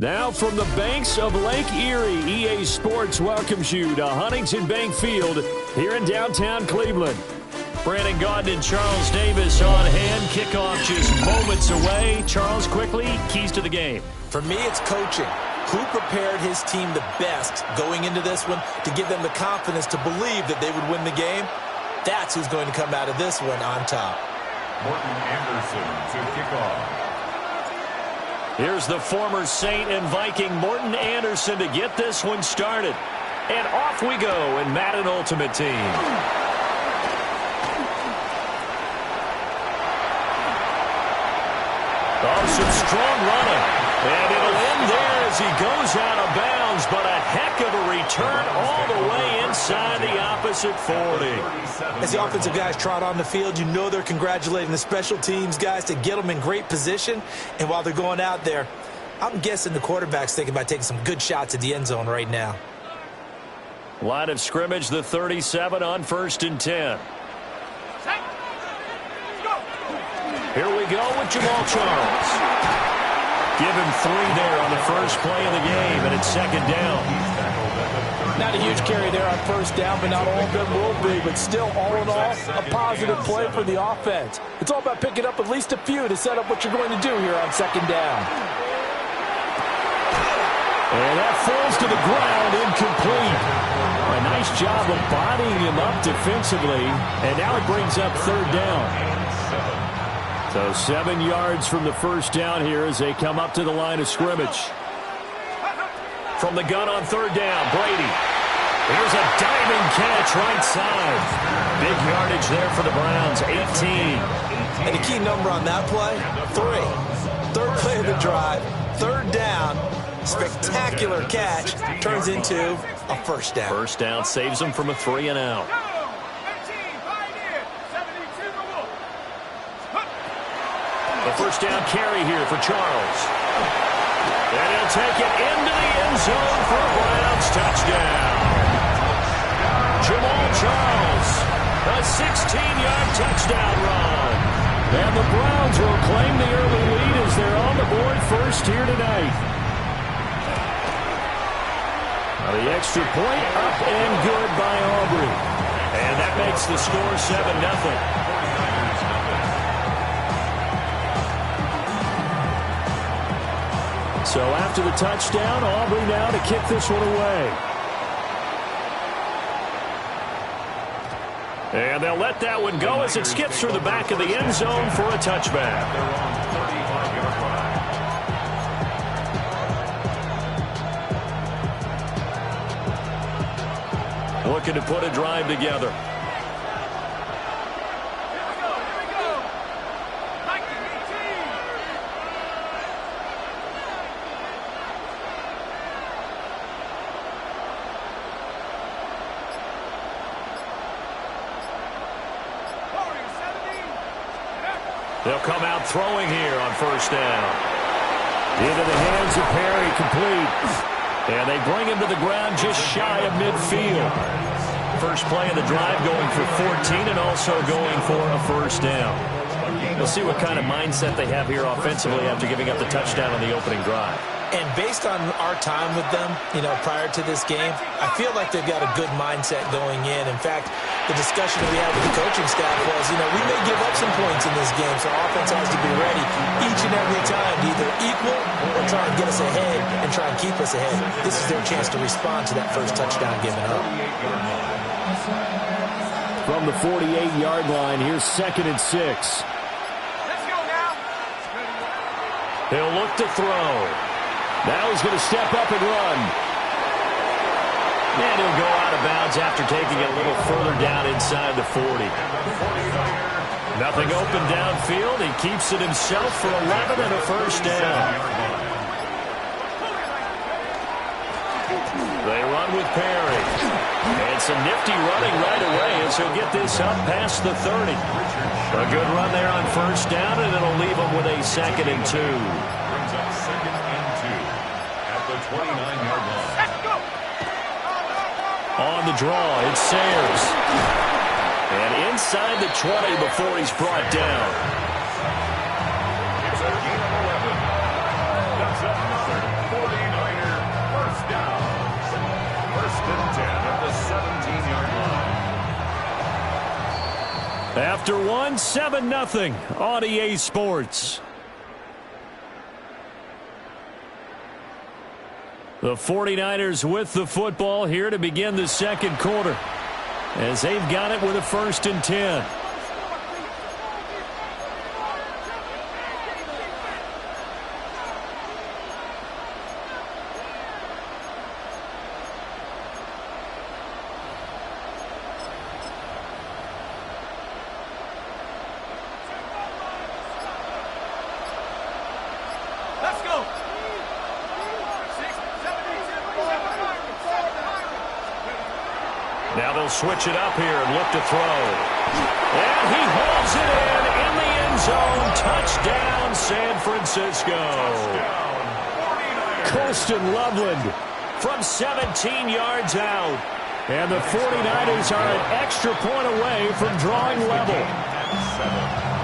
Now from the banks of Lake Erie, EA Sports welcomes you to Huntington Bank Field here in downtown Cleveland. Brandon Gaudin and Charles Davis on hand. Kickoff just moments away. Charles, quickly, keys to the game. For me, it's coaching. Who prepared his team the best going into this one to give them the confidence to believe that they would win the game? That's who's going to come out of this one on top. Morton Anderson to kick off. Here's the former Saint and Viking Morton Anderson to get this one started. And off we go in Madden Ultimate Team. Oh, some strong running. And it'll end there as he goes out of bounds, but a heck of a return all the way inside the opposite 40. As the offensive guys trot on the field, you know they're congratulating the special teams guys to get them in great position. And while they're going out there, I'm guessing the quarterback's thinking about taking some good shots at the end zone right now. Line of scrimmage, the 37 on 1st and 10. Here we go with Jamal Charles. Give him 3 there on the first play of the game, and it's 2nd down. Not a huge carry there on 1st down, but not all of them will be. But still, all in all, a positive play for the offense. It's all about picking up at least a few to set up what you're going to do here on 2nd down. And that falls to the ground, incomplete. A nice job of bodying him up defensively, and now it brings up 3rd down. So 7 yards from the 1st down here as they come up to the line of scrimmage. From the gun on 3rd down, Brady. Here's a diving catch right side. Big yardage there for the Browns, 18. And the key number on that play, 3. 3rd play of the drive, 3rd down. Spectacular catch turns into a 1st down. 1st down saves them from a 3 and out. The 1st down carry here for Charles. And he'll take it into the end zone for a Browns touchdown. Jamal Charles, a 16-yard touchdown run. And the Browns will claim the early lead as they're on the board first here tonight. Now the extra point up and good by Aubrey. And that makes the score 7-0. So after the touchdown, Aubrey now to kick this one away. And they'll let that one go as it skips through the back of the end zone for a touchback. Looking to put a drive together. They'll come out throwing here on 1st down. Into the hands of Perry, complete. And they bring him to the ground just shy of midfield. First play of the drive going for 14 and also going for a 1st down. We'll see what kind of mindset they have here offensively after giving up the touchdown on the opening drive. And based on our time with them, prior to this game, I feel like they've got a good mindset going in. In fact, the discussion that we had with the coaching staff was, we may give up some points in this game, so our offense has to be ready each and every time to either equal or try and get us ahead and try and keep us ahead. This is their chance to respond to that first touchdown given up. From the 48-yard line, here's 2nd and 6. Let's go now. He'll look to throw. Now he's going to step up and run. And he'll go out of bounds after taking it a little further down inside the 40. Nothing open downfield. He keeps it himself for 11 and a 1st down. They run with Perry. And some nifty running right away as he'll get this up past the 30. A good run there on 1st down, and it'll leave him with a 2nd and 2. Brings up 2nd and 2 at the 29-yard line. On the draw, it's Sayers. And inside the 20 before he's brought down. It's a gain of 11. That's another 40 After one, 7-0 on EA Sports. The 49ers with the football here to begin the second quarter, as they've got it with a 1st and 10. Now they'll switch it up here and look to throw. And he holds it in the end zone. Touchdown, San Francisco. Colston Loveland From 17 yards out. And the 49ers are an extra point away from drawing level.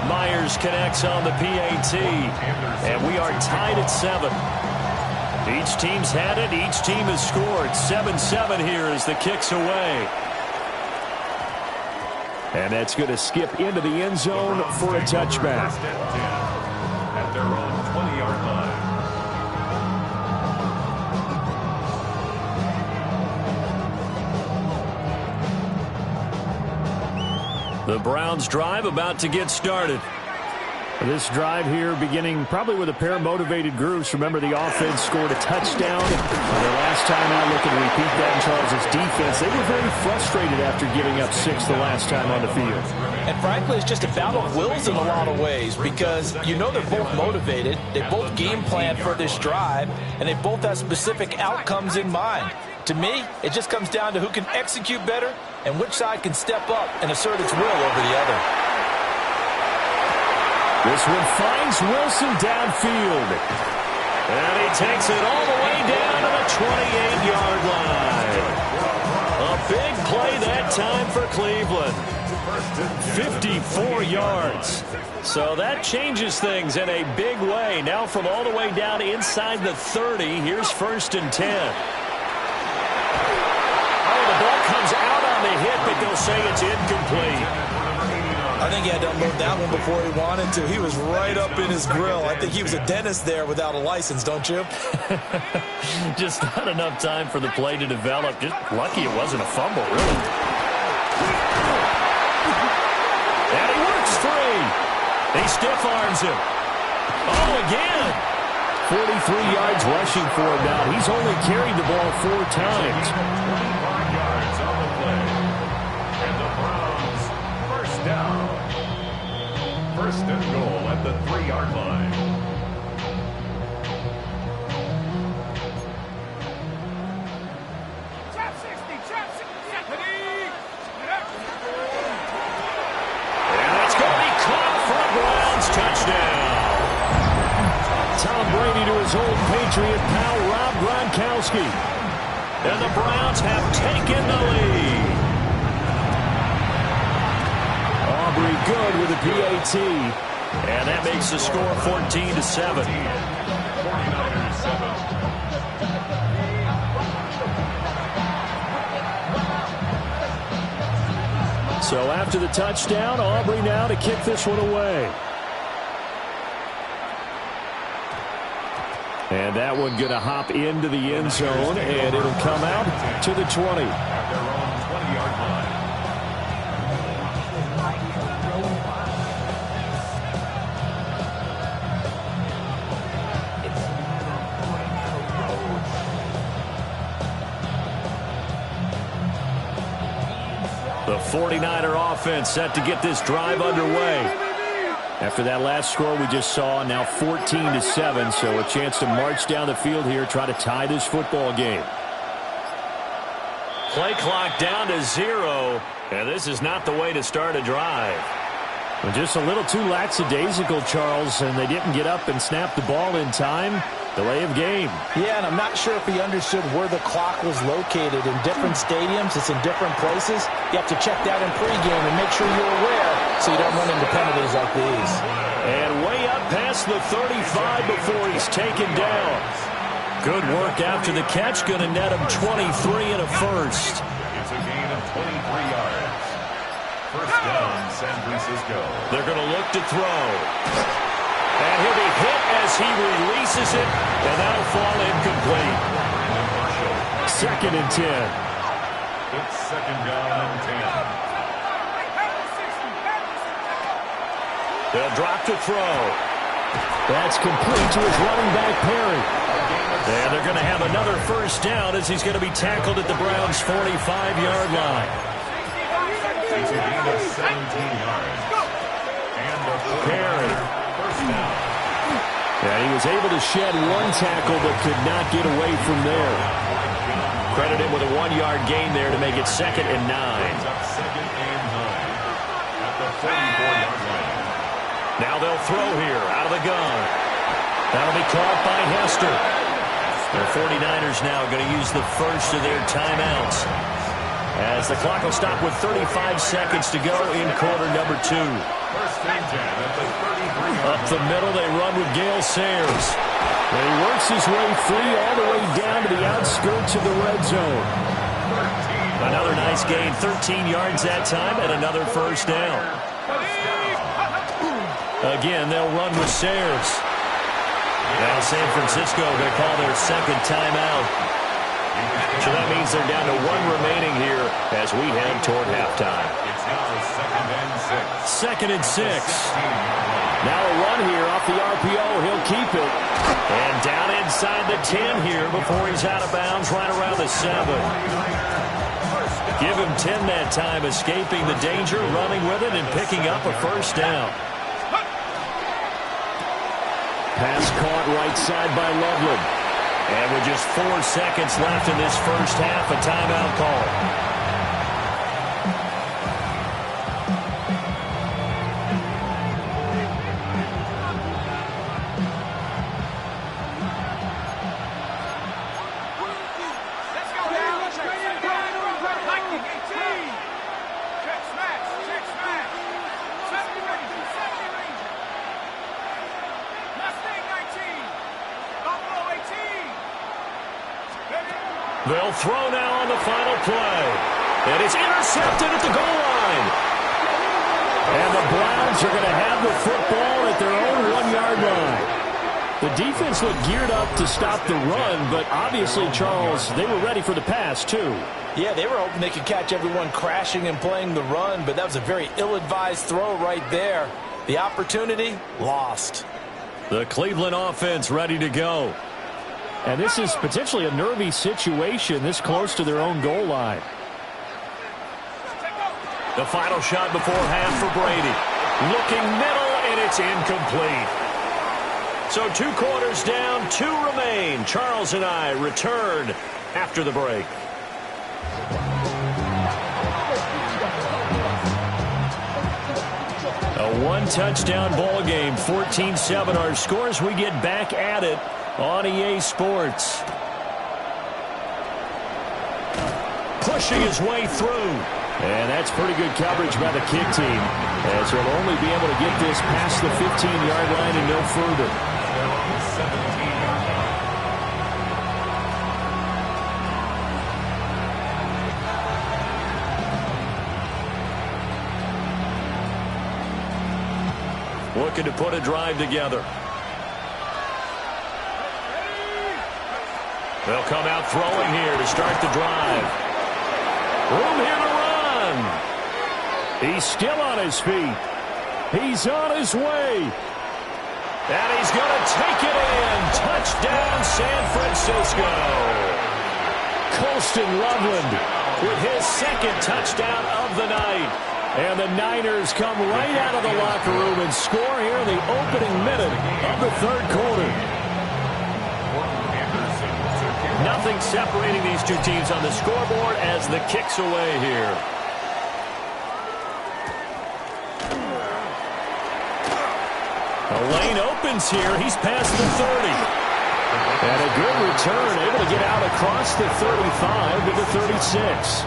Myers connects on the PAT. And we are tied at 7. Each team's had it. Each team has scored. 7-7 here as the kick's away. And that's going to skip into the end zone for a touchback. At their own 20-yard line. The Browns drive about to get started. This drive here beginning probably with a pair of motivated groups. Remember, the offense scored a touchdown. The last time out, looking to repeat that in Charles' defense. They were very frustrated after giving up 6 the last time on the field. And frankly, it's just a battle of wills in a lot of ways because you know they're both motivated. They both game plan for this drive, and they both have specific outcomes in mind. To me, it just comes down to who can execute better and which side can step up and assert its will over the other. This one finds Wilson downfield. And he takes it all the way down to the 28-yard line. A big play that time for Cleveland. 54 yards. So that changes things in a big way. Now from all the way down inside the 30, here's 1st and 10. Oh, the ball comes out on the hit, but they'll say it's incomplete. I think he had to unload that one before he wanted to. He was right up in his grill. I think he was a dentist there without a license, don't you? Just not enough time for the play to develop. Just lucky it wasn't a fumble, really. And he works free. He stiff arms him. Oh, again. 43 yards rushing for him now. He's only carried the ball 4 times. 25 yards on the play. And the Browns, first down. 1st and goal at the 3-yard line. And that's going to be caught for a Browns touchdown. Tom Brady to his old Patriot pal, Rob Gronkowski. And the Browns have taken the lead. Aubrey good with a PAT. And that makes the score 14-7. 49ers 7. So after the touchdown, Aubrey now to kick this one away. And that one going to hop into the end zone, and it'll come out to the 20. At their own 20-yard line. The 49er offense set to get this drive underway. After that last score we just saw, now 14-7, so a chance to march down the field here, try to tie this football game. Play clock down to 0, and this is not the way to start a drive. Well, just a little too lackadaisical, Charles, and they didn't get up and snap the ball in time. Delay of game. Yeah, and I'm not sure if he understood where the clock was located. In different stadiums, it's in different places. You have to check that in pregame and make sure you're aware so you don't run into penalties like these. And way up past the 35 before he's taken down. Good work after the catch. Going to net him 23 and a first. It's a gain of 23 yards. First down, San Francisco. They're going to look to throw. And he'll be hit as he releases it, and that'll fall incomplete. 2nd and 10. It's 2nd down and 10. They'll drop to throw. That's complete to his running back, Perry. And they're going to have another first down as he's going to be tackled at the Browns' 45-yard line. It's a gain of 17 yards. And a Perry. First down. And he was able to shed one tackle but could not get away from there. Credit him with a 1-yard gain there to make it 2nd and 9. Brings up 2nd and 9 at the 44-yard line. Now they'll throw here out of the gun. That'll be caught by Hester. The 49ers now going to use the first of their timeouts as the clock will stop with 35 seconds to go in quarter number 2. First and 10 at the 33-yard line. Up the middle, they run with Gale Sayers. And he works his way free all the way down to the outskirts of the red zone. Another nice gain, 13 yards that time, and another first down. Again, they'll run with Sayers. Now San Francisco going to call their 2nd timeout. So that means they're down to 1 remaining here as we head toward halftime. It's now 2nd and 6. 2nd and 6. Now a run here off the RPO. He'll keep it. And down inside the 10 here before he's out of bounds right around the 7. Give him 10 that time, escaping the danger, running with it, and picking up a first down. Pass caught right side by Loveland. And with just 4 seconds left in this first half, a timeout call. They'll throw now on the final play. And it's intercepted at the goal line. And the Browns are going to have the football at their own 1-yard line. The defense looked geared up to stop the run, but obviously, Charles, they were ready for the pass, too. Yeah, they were hoping they could catch everyone crashing and playing the run, but that was a very ill-advised throw right there. The opportunity, lost. The Cleveland offense ready to go. And this is potentially a nervy situation this close to their own goal line. The final shot before half for Brady. Looking middle, and it's incomplete. So 2 quarters down, 2 remain. Charles and I return after the break. A 1-touchdown ball game, 14-7 our scores. We get back at it on EA Sports. Pushing his way through. And that's pretty good coverage by the kick team, as he'll only be able to get this past the 15-yard line and no further. Looking to put a drive together. They'll come out throwing here to start the drive. Room here to run. He's still on his feet. He's on his way. And he's going to take it in. Touchdown, San Francisco. Colston Loveland with his 2nd touchdown of the night. And the Niners come right out of the locker room and score here in the opening minute of the 3rd quarter. Nothing separating these 2 teams on the scoreboard as the kick's away here. The lane opens here. He's past the 30. And a good return, able to get out across the 35 to the 36.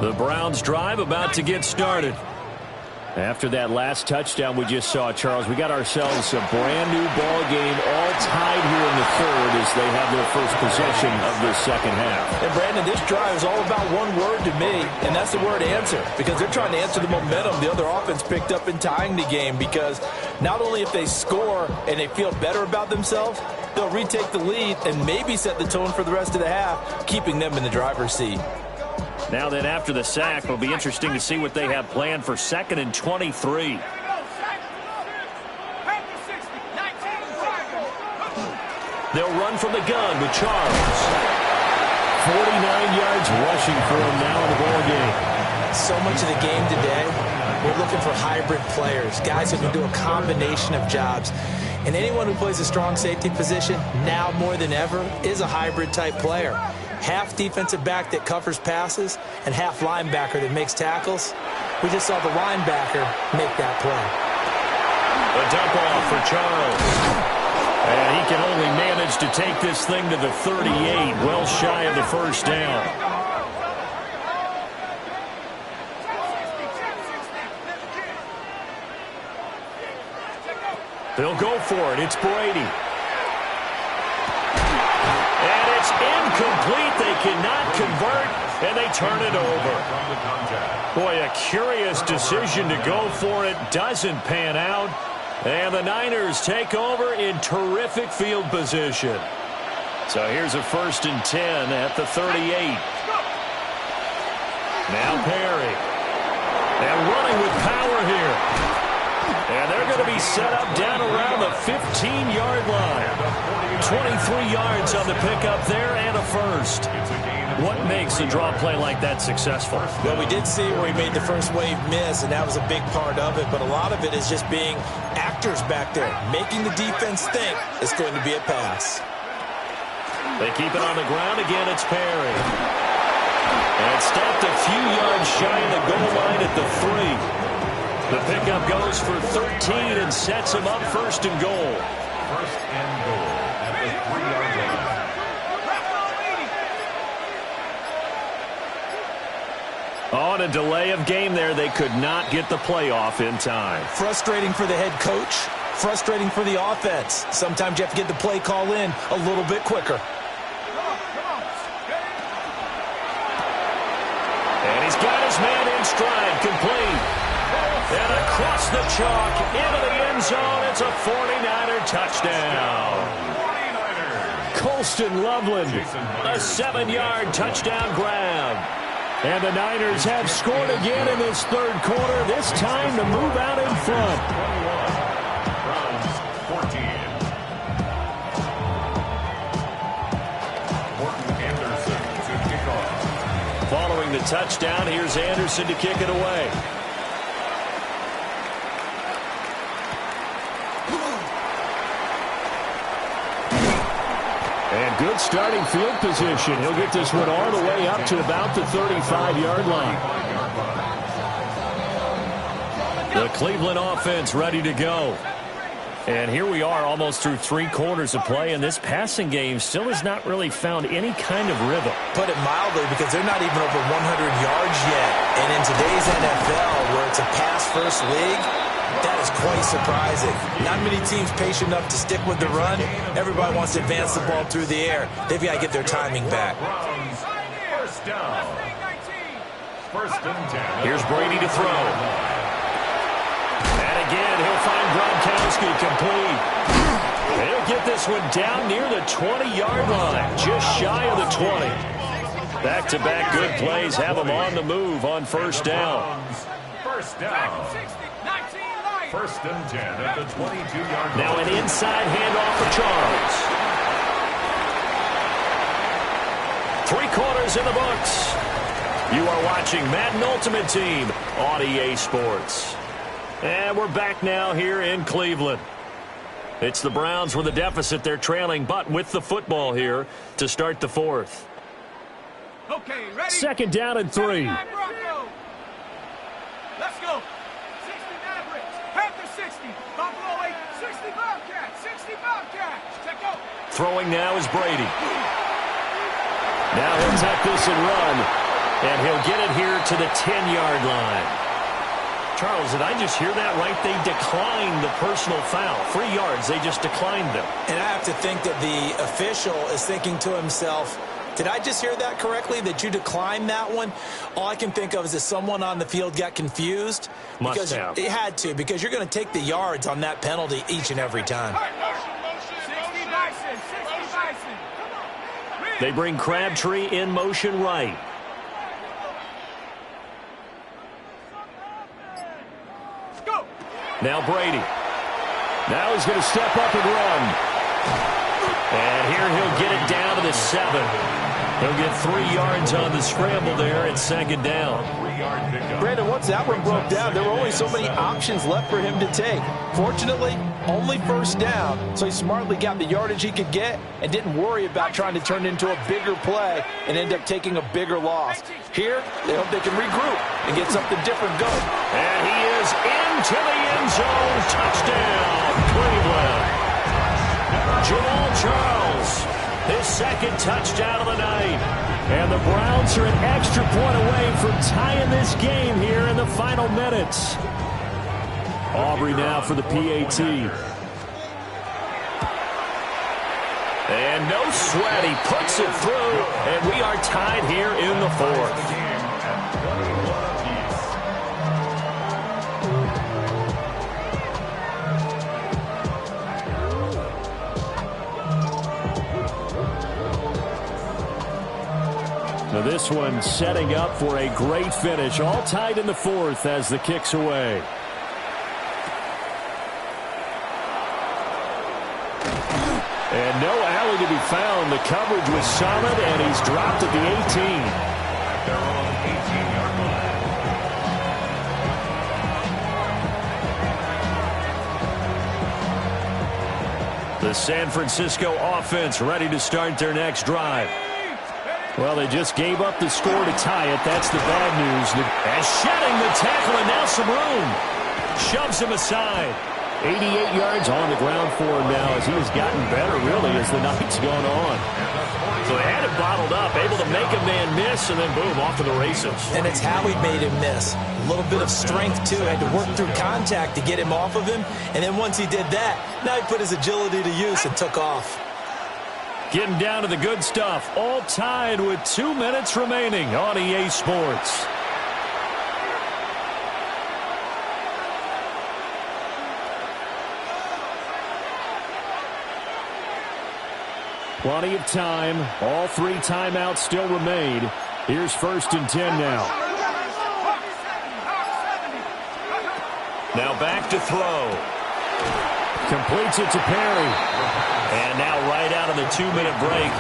The Browns drive about to get started. After that last touchdown we just saw, Charles, we got ourselves a brand-new ball game, all tied here in the third as they have their first possession of this second half. And, Brandon, this drive is all about one word to me, and that's the word answer, because they're trying to answer the momentum the other offense picked up in tying the game, because not only if they score and they feel better about themselves, they'll retake the lead and maybe set the tone for the rest of the half, keeping them in the driver's seat. Now then, after the sack, it'll be interesting to see what they have planned for 2nd and 23. They'll run from the gun with Charles. 49 yards rushing for him now in the ball game. So much of the game today, we're looking for hybrid players, guys who can do a combination of jobs. And anyone who plays a strong safety position, now more than ever, is a hybrid type player. Half defensive back that covers passes and half linebacker that makes tackles. We just saw the linebacker make that play. A dump off for Charles. And he can only manage to take this thing to the 38, well shy of the first down. They'll go for it. It's Brady. And it's incomplete. They cannot convert, and they turn it over. Boy, a curious decision to go for it. Doesn't pan out. And the Niners take over in terrific field position. So here's a 1st and 10 at the 38. Now Perry. And running with power here. And they're going to be set up down around the 15-yard line. 23 yards on the pickup there and a first. What makes a draw play like that successful? Well, we did see where he made the first wave miss, and that was a big part of it. But a lot of it is just being actors back there, making the defense think it's going to be a pass. They keep it on the ground again. It's Perry. And stopped a few yards shy of the goal line at the 3. The pickup goes for 13 and sets him up 1st and goal. 1st and goal at the 3-yard line. On a delay of game there, they could not get the playoff in time. Frustrating for the head coach, frustrating for the offense. Sometimes you have to get the play call in a little bit quicker. And he's got his man in stride, complete. And across the chalk, into the end zone, it's a 49er touchdown. Colston Loveland, a 7-yard touchdown grab. And the Niners have scored again in this third quarter, this time to move out in front. 21, Browns 14. Morton Anderson to kick off. Following the touchdown, here's Anderson to kick it away. And good starting field position. He'll get this one all the way up to about the 35-yard line. The Cleveland offense ready to go. And here we are almost through 3 quarters of play, and this passing game still has not really found any kind of rhythm. Put it mildly, because they're not even over 100 yards yet. And in today's NFL, where it's a pass-first league, that is quite surprising. Not many teams patient enough to stick with the run. Everybody wants to advance the ball through the air. They've got to get their timing back. First down. 1st and 10. Here's Brady to throw. And again, he'll find Gronkowski complete. He'll get this one down near the 20-yard line, just shy of the 20. Back-to-back good plays have them on the move on 1st down. 1st down. 1st and 10 at the 22-yard line. Now an inside handoff for Charles. 3 quarters in the books. You are watching Madden Ultimate Team on EA Sports. And we're back now here in Cleveland. It's the Browns with a deficit. They're trailing, but with the football here to start the 4th. Okay, ready? 2nd down and 3. Let's go. 60 Mavericks. Panther 60. Buffalo 8. 60 Bobcats. 60 Bobcats. Check out. Throwing now is Brady. Now he'll tuck this and run. And he'll get it here to the 10-yard line. Charles, did I just hear that right? They declined the personal foul. 3 yards, they just declined them. And I have to think that the official is thinking to himself, did I just hear that correctly, that you declined that one? All I can think of is that someone on the field got confused. Must have. It had to, because you're going to take the yards on that penalty each and every time. They bring Crabtree in motion right. Now Brady. Now he's going to step up and run. And here he'll get it down to the 7. He'll get 3 yards on the scramble there at second down. Brandon, once that one broke down, there were only so many options left for him to take. Fortunately, only first down, so he smartly got the yardage he could get and didn't worry about trying to turn it into a bigger play and end up taking a bigger loss. Here, they hope they can regroup and get something different going. And he is into the end zone. Touchdown, Cleveland. Jamal Charles, his second touchdown of the night. And the Browns are an extra point away from tying this game here in the final minutes. Aubrey now for the PAT. And no sweat, he puts it through, and we are tied here in the 4th. So this one setting up for a great finish. All tied in the 4th as the kick's away. And no alley to be found. The coverage was solid, and he's dropped at the 18. Their own 18-yard line. The San Francisco offense ready to start their next drive. Well, they just gave up the score to tie it. That's the bad news. And shedding the tackle, and now some room. Shoves him aside. 88 yards on the ground for him now as he has gotten better, really, as the night's gone on. So they had it bottled up, able to make a man miss, and then boom, off to the races. And it's how he made him miss. A little bit of strength, too. Had to work through contact to get him off of him. And then once he did that, now he put his agility to use and took off. Getting down to the good stuff. All tied with 2 minutes remaining on EA Sports. Plenty of time. All 3 timeouts still remain. Here's 1st and 10 now. Now back to throw. Completes it to Perry. And now right out of the 2-minute break,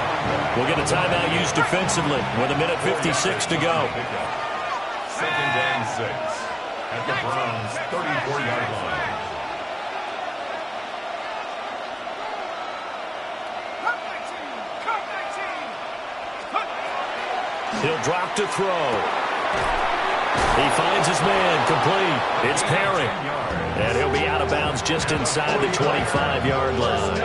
we'll get a timeout used defensively with 1:56 to go. 2nd and 6 at the Browns' 34-yard line. He'll drop to throw. He finds his man, complete. It's Perry. And he'll be out of bounds just inside the 25-yard line.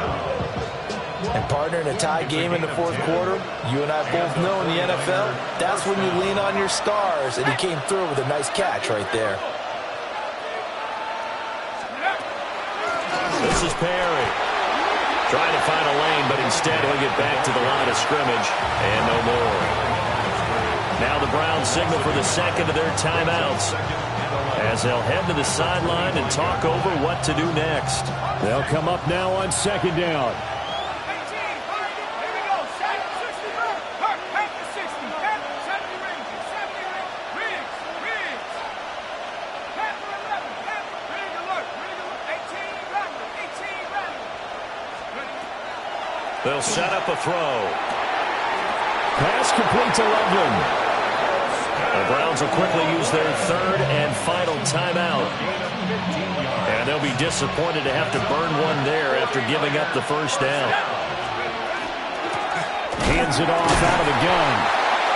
And partner, in a tie game in the 4th quarter, you and I both know in the NFL, that's when you lean on your stars, and he came through with a nice catch right there. This is Perry. Trying to find a lane, but instead he'll get back to the line of scrimmage, and no more. Now the Browns signal for the second of their timeouts as they'll head to the sideline and talk over what to do next. They'll come up now on 2nd down. They'll set up a throw. Pass complete to Loveland. The Browns will quickly use their 3rd and final timeout. And they'll be disappointed to have to burn one there after giving up the first down. Hands it off out of the gun.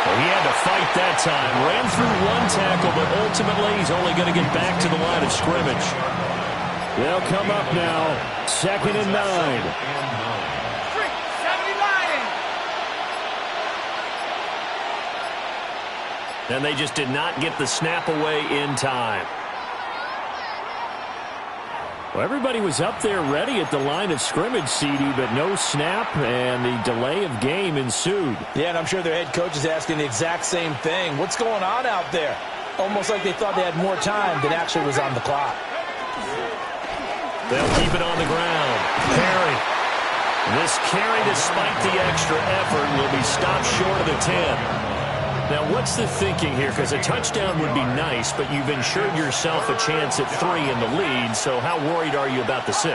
Well, he had to fight that time. Ran through one tackle, but ultimately he's only going to get back to the line of scrimmage. They'll come up now. 2nd and 9. And they just did not get the snap away in time. Well, everybody was up there ready at the line of scrimmage, CD, but no snap, and the delay of game ensued. Yeah, and I'm sure their head coach is asking the exact same thing. What's going on out there? Almost like they thought they had more time than actually was on the clock. They'll keep it on the ground. Carry. This carry, despite the extra effort, will be stopped short of the 10. Now, what's the thinking here? Because a touchdown would be nice, but you've ensured yourself a chance at 3 in the lead, so how worried are you about the 6?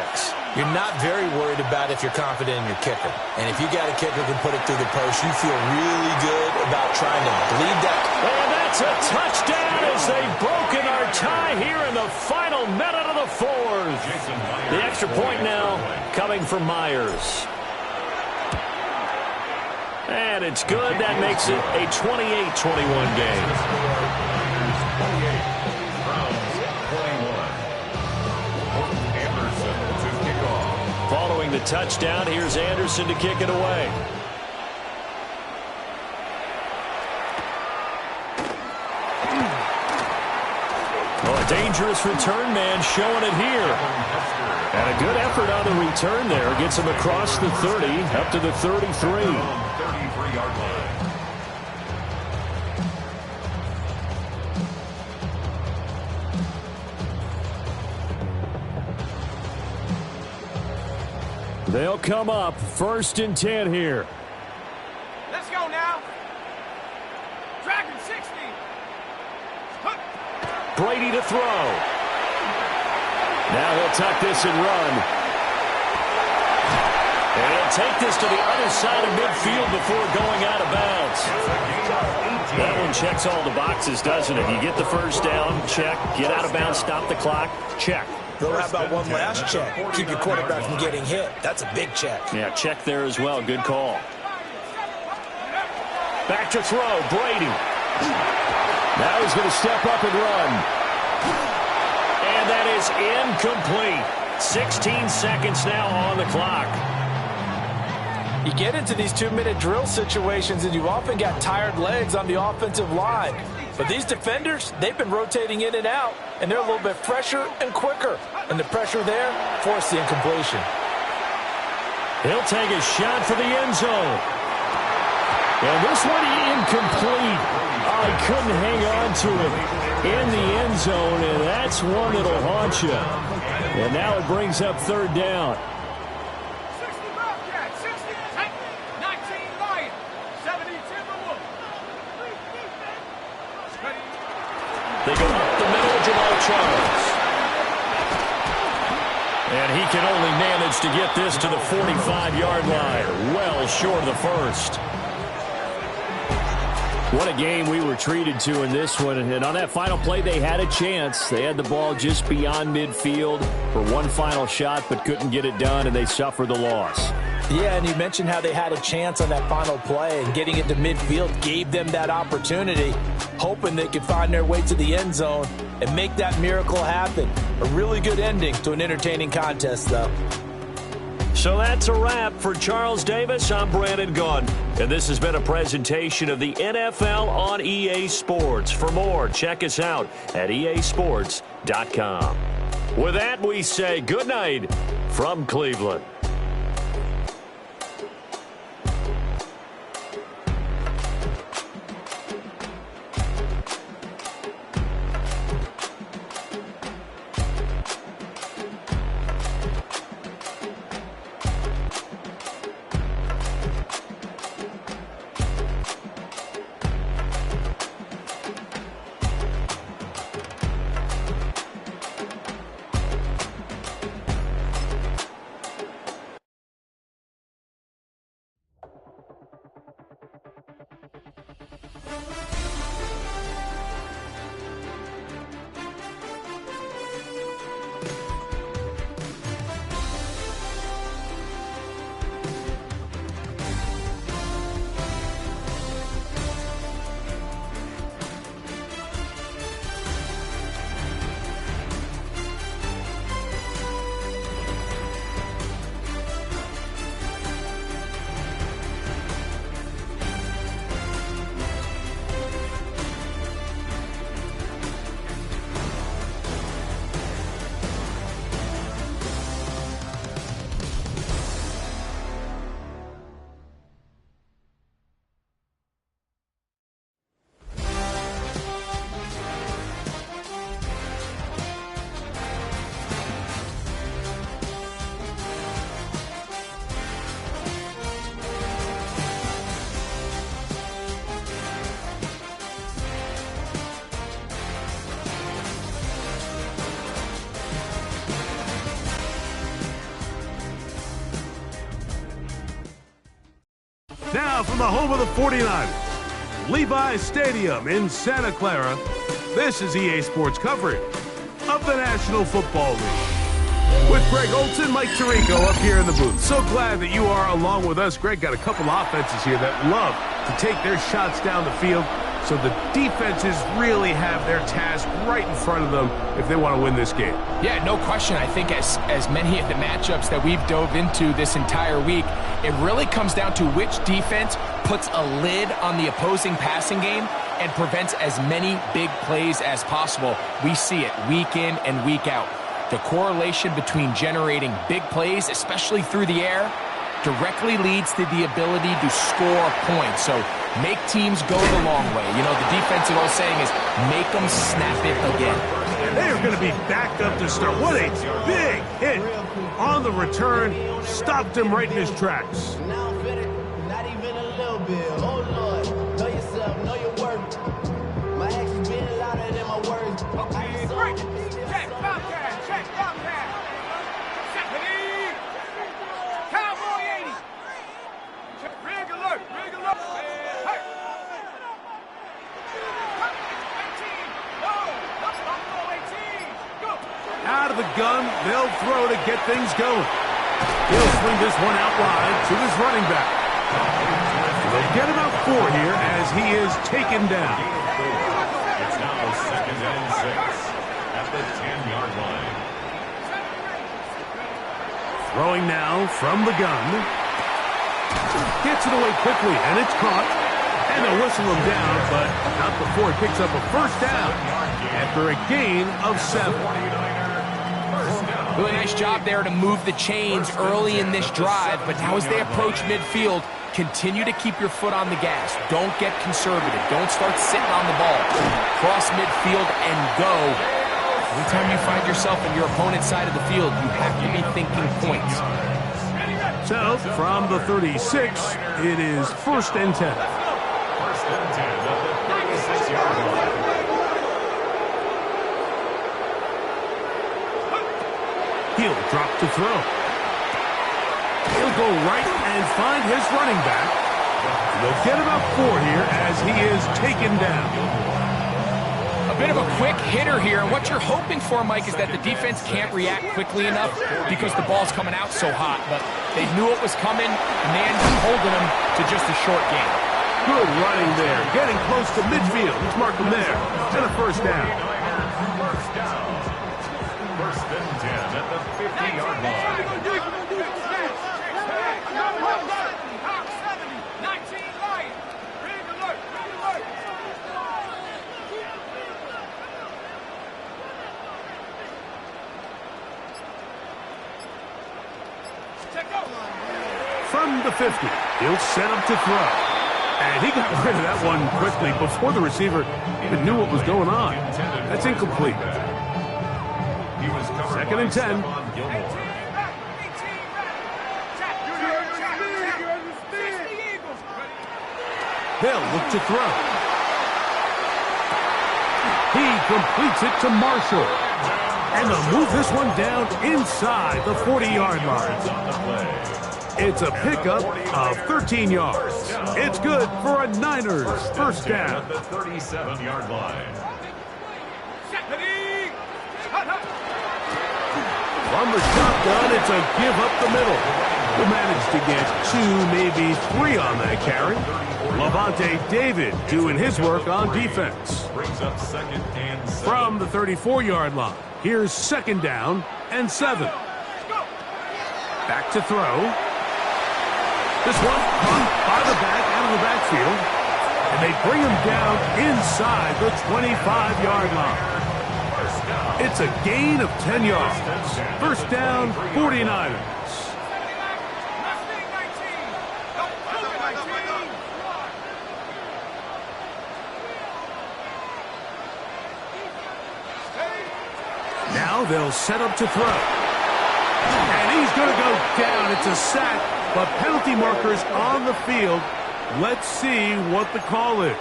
You're not very worried about if you're confident in your kicker. And if you got a kicker who can put it through the post, you feel really good about trying to bleed that. And that's a touchdown as they've broken our tie here in the final minute of the 4th. The extra point now coming from Myers. And it's good. That makes it a 28-21 game. Following the touchdown, here's Anderson to kick it away. Oh, a dangerous return man showing it here. And a good effort on the return there. Gets him across the 30, up to the 33. 33-yard line. They'll come up 1st and 10 here. Let's go now. Dragon 60. Brady to throw. Now he'll tuck this and run. And he'll take this to the other side of midfield before going out of bounds. That one checks all the boxes, doesn't it? You get the first down, check. Get out of bounds, stop the clock, check. Well, how about one last check? Keep your quarterback from getting hit. That's a big check. Yeah, check there as well. Good call. Back to throw, Brady. Now he's going to step up and run. And that is incomplete. 16 seconds now on the clock. You get into these 2-minute drill situations and you often got tired legs on the offensive line. But these defenders, they've been rotating in and out, and they're a little bit fresher and quicker. And the pressure there forced the incompletion. He'll take a shot for the end zone. And this one incomplete. Oh, he couldn't hang on to it in the end zone, and that's one that'll haunt you. And now it brings up 3rd down. 60 Bobcat, 60 Tank, 19 Lion, 70 Timberwolf. They go up the middle, Jamal Charles. And he can only manage to get this to the 45-yard line. Well short of the first. What a game we were treated to in this one. And on that final play, they had a chance. They had the ball just beyond midfield for one final shot, but couldn't get it done, and they suffered the loss. Yeah, and you mentioned how they had a chance on that final play, and getting into midfield gave them that opportunity, hoping they could find their way to the end zone and make that miracle happen. A really good ending to an entertaining contest, though. So that's a wrap for Charles Davis. I'm Brandon Gunn, and this has been a presentation of the NFL on EA Sports. For more, check us out at easports.com. With that, we say good night from Cleveland. Now from the home of the 49ers, Levi's Stadium in Santa Clara, this is EA Sports coverage of the National Football League. With Greg Olson, Mike Tirico up here in the booth. So glad that you are along with us. Greg got a couple offenses here that love to take their shots down the field, so the defenses really have their task right in front of them if they want to win this game. Yeah, no question. I think as many of the matchups that we've dove into this entire week, it really comes down to which defense puts a lid on the opposing passing game and prevents as many big plays as possible. We see it week in and week out. The correlation between generating big plays, especially through the air, directly leads to the ability to score points. So make teams go the long way. You know, the defensive old saying is make them snap it again. And they are going to be backed up to start. What a big hit on the return. Stopped him right in his tracks. Now I'm finished, not even a little bit. Oh Lord, know yourself, know your worth. My actions being louder than my words. Check, Bobcat, check, Bobcat. Second, Cowboy 80. Rig alert, rig alert. Hey. 18, no, Buffalo 18, go. Out of the gun, they'll throw to get things going. He'll swing this one out wide to his running back. They'll get about 4 here as he is taken down. It's now 2nd and 6 at the 10-yard line. Throwing now from the gun. Gets it away quickly, and it's caught. And they'll whistle him down, but not before he picks up a first down after a gain of 7. Really nice job there to move the chains early in this drive, but now as they approach midfield, continue to keep your foot on the gas. Don't get conservative. Don't start sitting on the ball. Cross midfield and go. Anytime you find yourself in your opponent's side of the field, you have to be thinking points. So, from the 36, it is 1st and 10. 1st and 10 at the 36-yard line. He'll drop to throw. He'll go right and find his running back. They'll get about 4 here as he is taken down. A bit of a quick hitter here, and what you're hoping for, Mike, is that the defense can't react quickly enough because the ball's coming out so hot. But they knew it was coming, and they ended up holding him to just a short game. Good running there, getting close to midfield. Let's mark him there. And a first down. First down. 1st and 10 at the 50-yard line. 19 Lions. Rig alert, rig alert. From the 50, he'll set up to throw. And he got rid of that one quickly before the receiver even knew what was going on. That's incomplete. He was covered 2nd and 10. by Gilmore. They'll look to throw. He completes it to Marshall. And they'll move this one down inside the 40-yard line. It's a pickup of 13 yards. It's good for a Niners first down. At the 37-yard line. From the shotgun, it's a give up the middle. He'll manage to get 2, maybe 3 on that carry. Levante David doing his work on defense. Brings up 2nd and 7. From the 34-yard line, here's 2nd down and 7. Back to throw. This one caught by the back out of the backfield. And they bring him down inside the 25-yard line. It's a gain of 10 yards. First down, 49ers. Now they'll set up to throw. And he's going to go down. It's a sack, but penalty markers on the field. Let's see what the call is.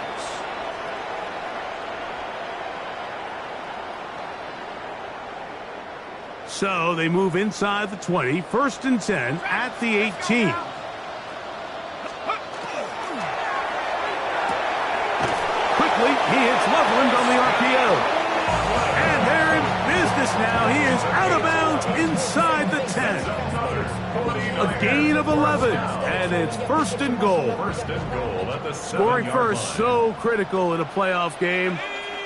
So they move inside the 20, 1st and 10 at the 18. out of bounds inside the 10. A gain of 11, and it's first and goal. Scoring first, so critical in a playoff game.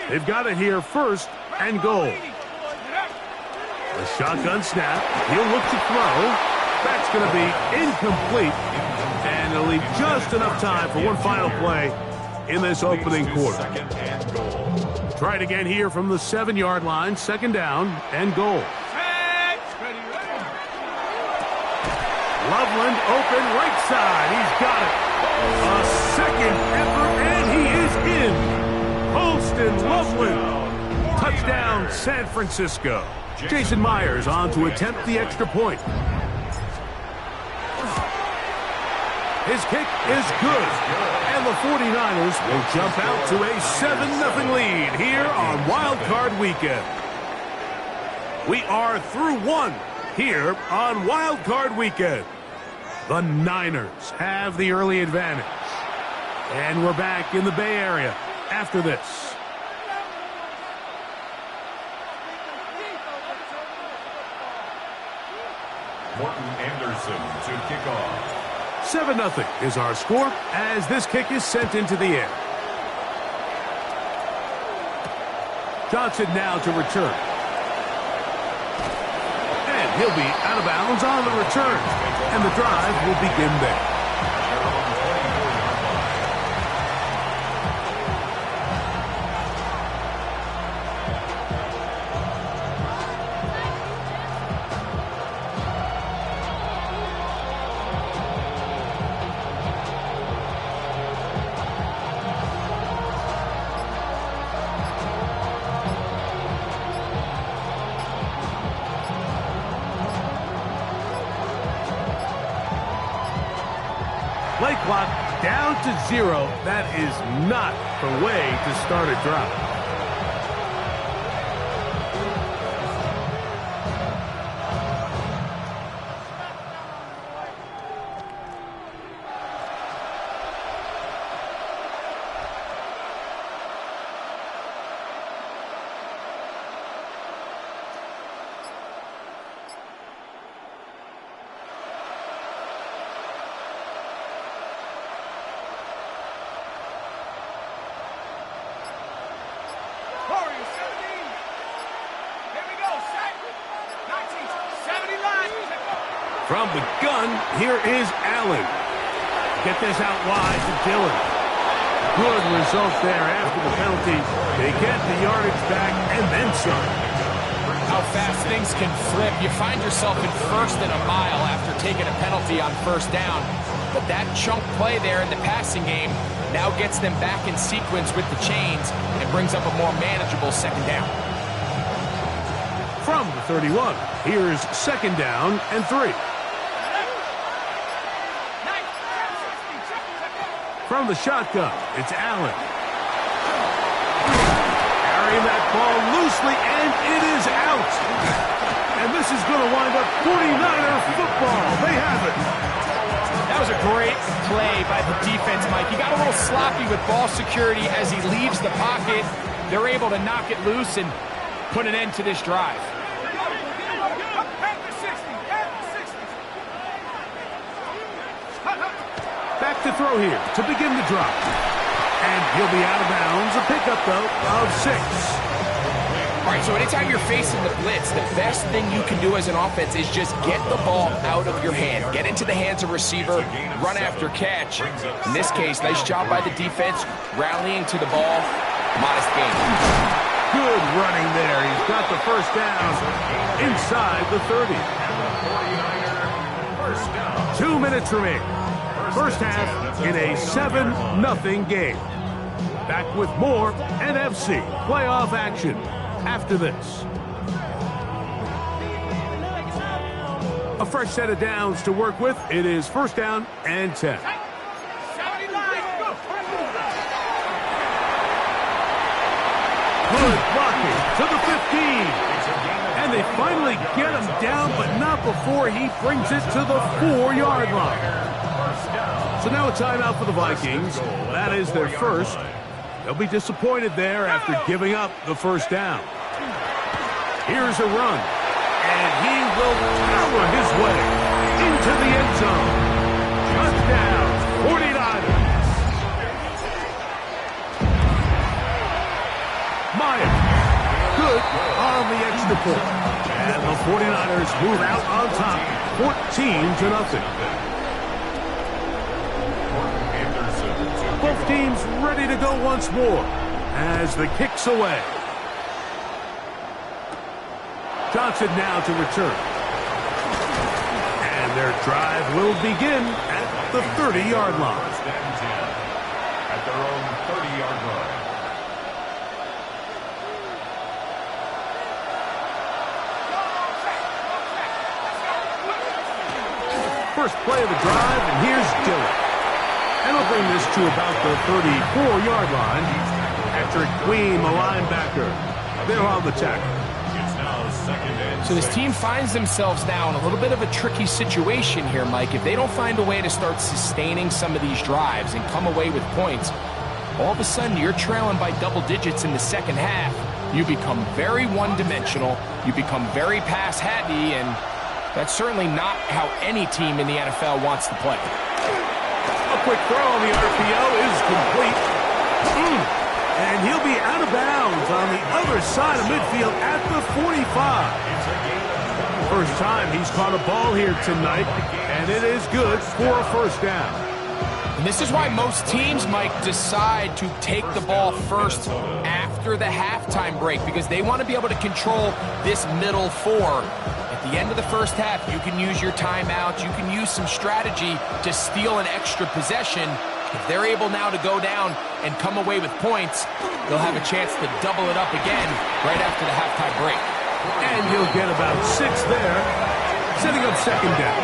They've got it here, first and goal. A shotgun snap. He'll look to throw. That's going to be incomplete, and it'll leave just enough time for one final play in this opening quarter. Try it again here from the 7-yard line, second down and goal. Loveland open right side. He's got it. A second effort, and he is in. Holston Loveland. Touchdown, San Francisco. Jason Myers on to attempt the extra point. His kick is good. And the 49ers will jump out to a 7-0 lead here on Wild Card Weekend. We are through one here on Wild Card Weekend. The Niners have the early advantage. And we're back in the Bay Area after this. Morton Anderson to kick off. 7-0 is our score as this kick is sent into the air. Johnson now to return. And he'll be out of bounds on the return. And the drive will begin there. Play clock down to 0. That is not the way to start a drive. From the gun, here is Allen. Get this out wide to Dillon. Good result there after the penalty. They get the yardage back and then some. How fast things can flip. You find yourself in first and a mile after taking a penalty on first down. But that chunk play there in the passing game now gets them back in sequence with the chains and brings up a more manageable second down. From the 31, here's second down and 3. From the shotgun, it's Allen. Carrying that ball loosely, and it is out. And this is going to wind up 49er football. They have it. That was a great play by the defense, Mike. He got a little sloppy with ball security as he leaves the pocket. They're able to knock it loose and put an end to this drive. Back to throw here to begin the drive. And he'll be out of bounds. A pickup, though, of 6. All right, so anytime you're facing the blitz, the best thing you can do as an offense is just get the ball out of your hand. Get into the hands of receiver, run after catch. In this case, nice job by the defense, rallying to the ball. Modest gain. Good running there. He's got the first down inside the 30. 2 minutes remaining. First half in a 7-0 game. Back with more NFC playoff action after this. A fresh set of downs to work with. It is first down and 10. Good blocking to the 15. And they finally get him down, but not before he brings it to the 4-yard line. So now a timeout for the Vikings. That is their first. They'll be disappointed there after giving up the first down. Here's a run. And he will power his way into the end zone. Touchdown, 49ers. Meyer, good on the extra point. And the 49ers move out on top, 14-0. Both teams ready to go once more as the kick's away. Johnson now to return. And their drive will begin at the 30-yard line. At their own 30-yard line. First play of the drive, and here's Dillon. And he'll bring this to about the 34-yard line. Patrick Queen, the linebacker. They're on the tackle. So this team finds themselves now in a little bit of a tricky situation here, Mike. If they don't find a way to start sustaining some of these drives and come away with points, all of a sudden you're trailing by double digits in the second half. You become very one-dimensional. You become very pass-heavy, and that's certainly not how any team in the NFL wants to play. A quick throw on the RPO is complete. And he'll be out of bounds on the other side of midfield at the 45. First time he's caught a ball here tonight, and it is good for a first down. And this is why most teams, Mike, decide to take the ball first after the halftime break, because they want to be able to control this middle four. At the end of the first half, you can use your timeouts, you can use some strategy to steal an extra possession. If they're able now to go down and come away with points, they'll have a chance to double it up again right after the halftime break. And he'll get about 6 there, setting up second down.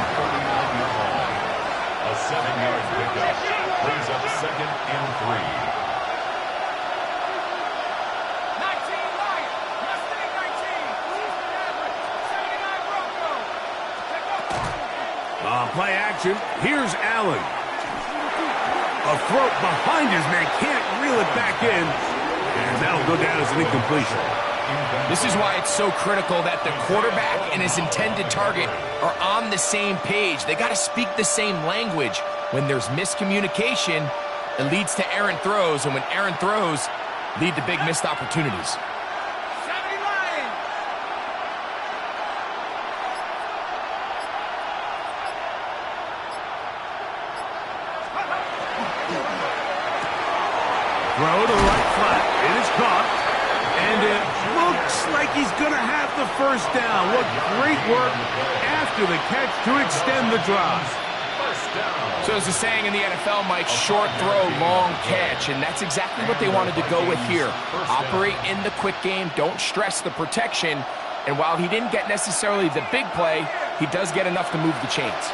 A 7-yard pickup brings up 2nd and 3. Play action. Here's Allen. A throw behind his man. Can't reel it back in. And that'll go down as an incompletion. This is why it's so critical that the quarterback and his intended target are on the same page. They got to speak the same language. When there's miscommunication, it leads to errant throws. And when errant throws lead to big missed opportunities. Throw to the right flat. It is caught. And it looks like he's going to have the first down. What great work after the catch to extend the drive. So as the saying in the NFL, Mike, short throw, long catch. And that's exactly what they wanted to go with here. Operate in the quick game. Don't stress the protection. And while he didn't get necessarily the big play, he does get enough to move the chains.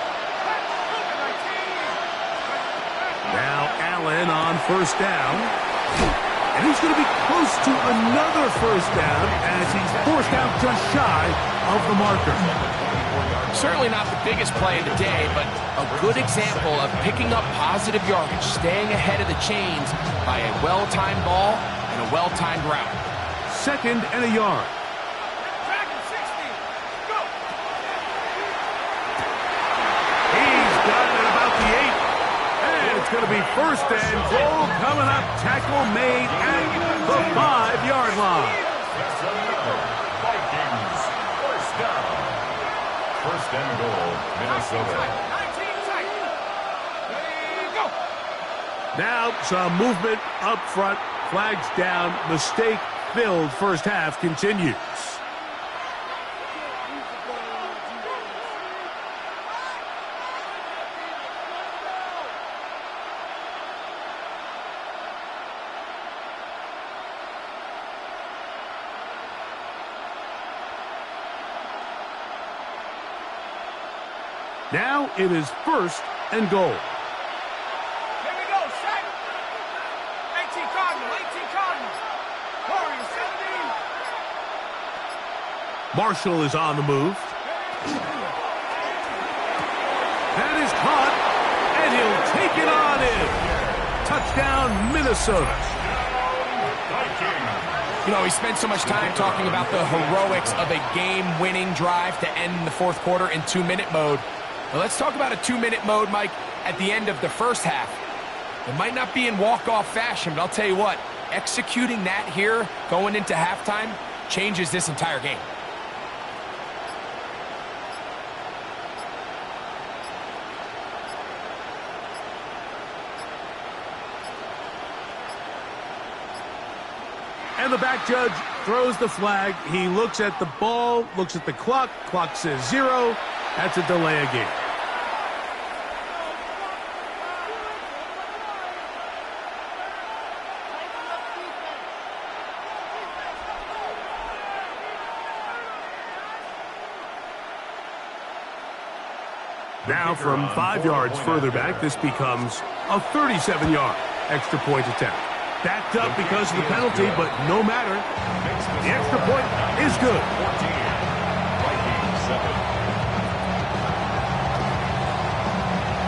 Now Allen on first down. And he's going to be close to another first down as he's forced out just shy of the marker. Certainly not the biggest play of the day, but a good example of picking up positive yardage, staying ahead of the chains by a well-timed ball and a well-timed route. 2nd and a yard. He's got it about the 8. And it's going to be first and goal coming up. Tackle made at the 5-yard line. Vikings, first down. First and goal, Minnesota. Now some movement up front. Flags down. Mistake-filled first half continues. Now it is first and goal. Here we go, set. 18 Cardinals, 18 Cardinals. Warriors, 17. Marshall is on the move. That is caught, and he'll take it on in. Touchdown, Minnesota. Vikings. You know, we spent so much time talking about the heroics of a game-winning drive to end the fourth quarter in 2-minute mode. Well, let's talk about a 2-minute mode, Mike, at the end of the first half. It might not be in walk-off fashion, but I'll tell you what, executing that here going into halftime changes this entire game. And the back judge throws the flag. He looks at the ball, looks at the clock. Clock says 0. That's a delay of game. Now from 5 yards further back, this becomes a 37-yard extra point attempt. Backed up because of the penalty, but no matter. The extra point is good.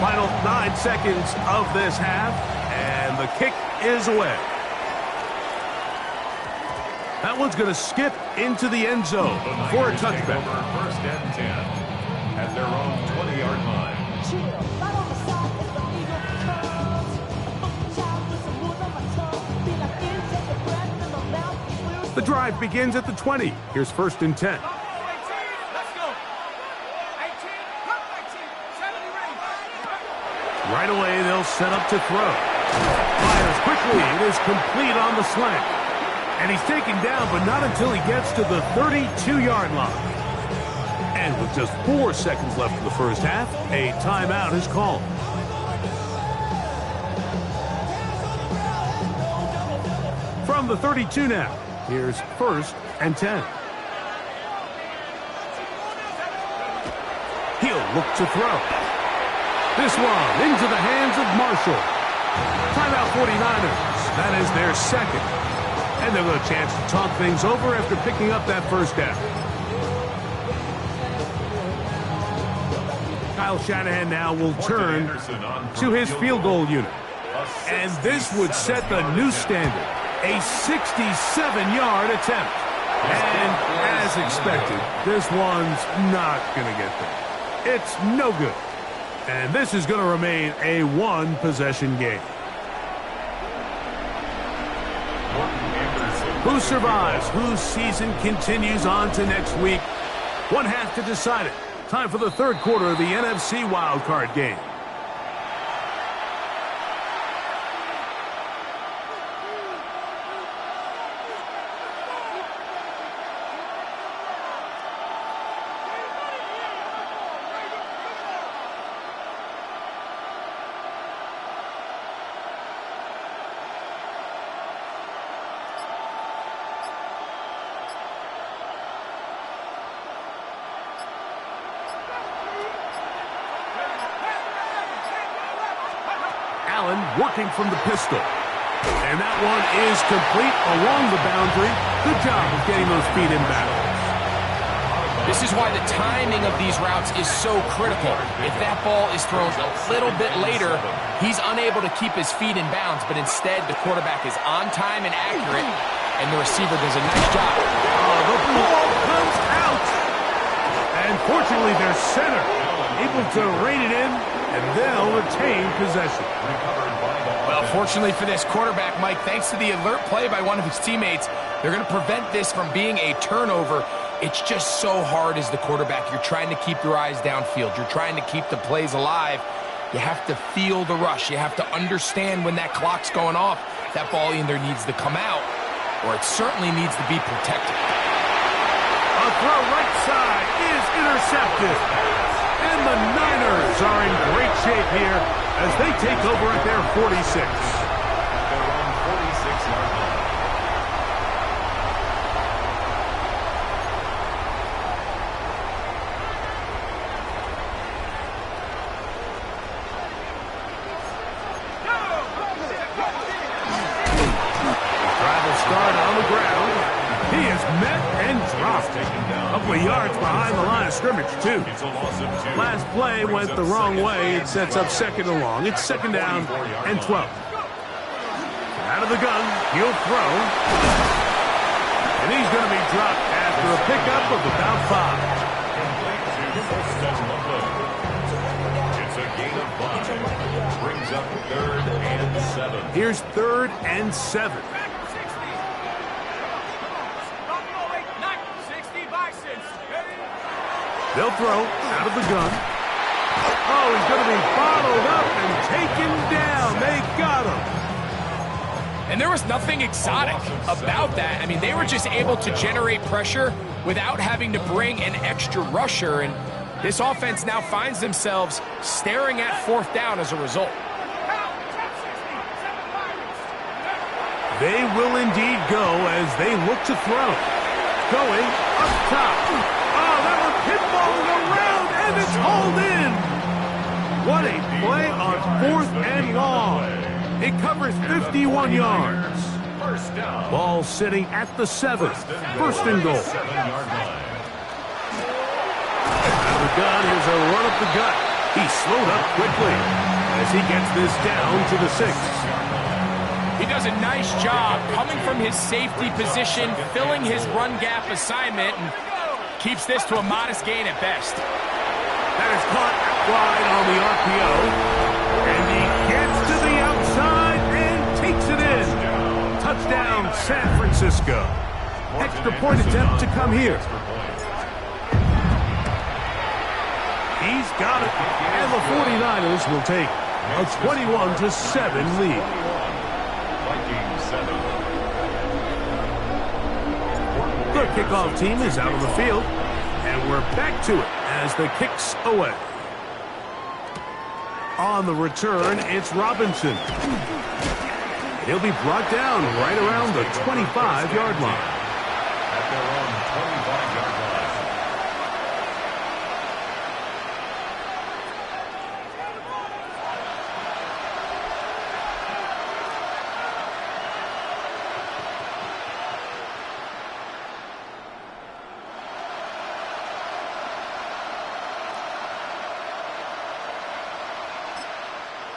Final 9 seconds of this half, and the kick is away. That one's going to skip into the end zone for a touchback. First and 10 at their own 20-yard line. The drive begins at the 20. Here's first and 10. Let's go. 18, 19, 70 ready. Right away, they'll set up to throw. Fires quickly. It is complete on the slant. And he's taken down, but not until he gets to the 32-yard line. And with just 4 seconds left in the first half, a timeout is called. From the 32 now. Here's first and 10. He'll look to throw. This one into the hands of Marshall. Timeout 49ers. That is their second. And they'll get a chance to talk things over after picking up that first down. Kyle Shanahan now will turn to his field goal unit. And this would set the new standard. A 67-yard attempt. And as expected, this one's not going to get there. It's no good. And this is going to remain a one-possession game. Who survives? Whose season continues on to next week? One half to decide it. Time for the third quarter of the NFC wildcard game. Allen working from the pistol. And that one is complete along the boundary. Good job of getting those feet in bounds. This is why the timing of these routes is so critical. If that ball is thrown a little bit later, he's unable to keep his feet in bounds, but instead the quarterback is on time and accurate, and the receiver does a nice job. Oh, the ball comes out. And fortunately, their center able to rein it in, and they'll retain possession. Well, fortunately for this quarterback, Mike, thanks to the alert play by one of his teammates, they're going to prevent this from being a turnover. It's just so hard as the quarterback. You're trying to keep your eyes downfield. You're trying to keep the plays alive. You have to feel the rush. You have to understand when that clock's going off. That ball either needs to come out, or it certainly needs to be protected. A throw right side is intercepted. And the Niners are in great shape here as they take over at their 46. Their own 46-yard line. Drive will start on the ground. He is met and dropped. A couple of yards behind the line of scrimmage, too. It's a loss of 2. Last play went the wrong way. It sets up second and long. It's second down and 12. Out of the gun, he'll throw. And he's going to be dropped after a pickup of about 5. It's a gain of 5. Brings up 3rd and 7. Here's 3rd and 7. They'll throw out of the gun. Oh, he's going to be bottled up and taken down. They got him. And there was nothing exotic about that. I mean, they were just able to generate pressure without having to bring an extra rusher. And this offense now finds themselves staring at 4th down as a result. They will indeed go as they look to throw. Going up top. Oh, that one pinballing around, and it's hauled in. What a play on 4th and long. It covers 51 yards. Ball sitting at the 7. 1st and goal. Out of the gun, here's a run up the gut. He slowed up quickly as he gets this down to the 6. He does a nice job coming from his safety position, filling his run gap assignment, and keeps this to a modest gain at best. That is caught wide on the RPO. And he gets to the outside and takes it in. Touchdown, San Francisco. Extra point attempt to come here. He's got it. And the 49ers will take a 21-7 lead. The kickoff team is out on the field, and we're back to it as the kick's away. On the return, it's Robinson. He'll be brought down right around the 25-yard line. At their own 25-yard line.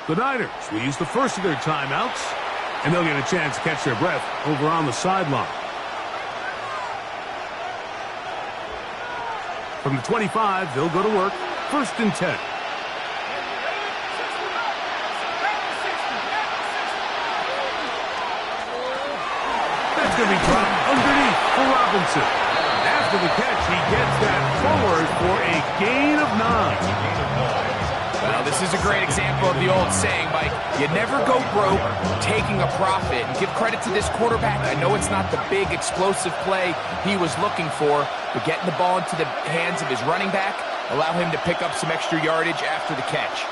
The Niners will use the first of their timeouts, and they'll get a chance to catch their breath over on the sideline. From the 25, they'll go to work. 1st and 10. That's going to be dropped underneath for Robinson. After the catch, he gets that forward for a gain of 9. Well, this is a great example of the old saying, Mike. You never go broke taking a profit. And give credit to this quarterback. I know it's not the big, explosive play he was looking for, but getting the ball into the hands of his running back allow him to pick up some extra yardage after the catch.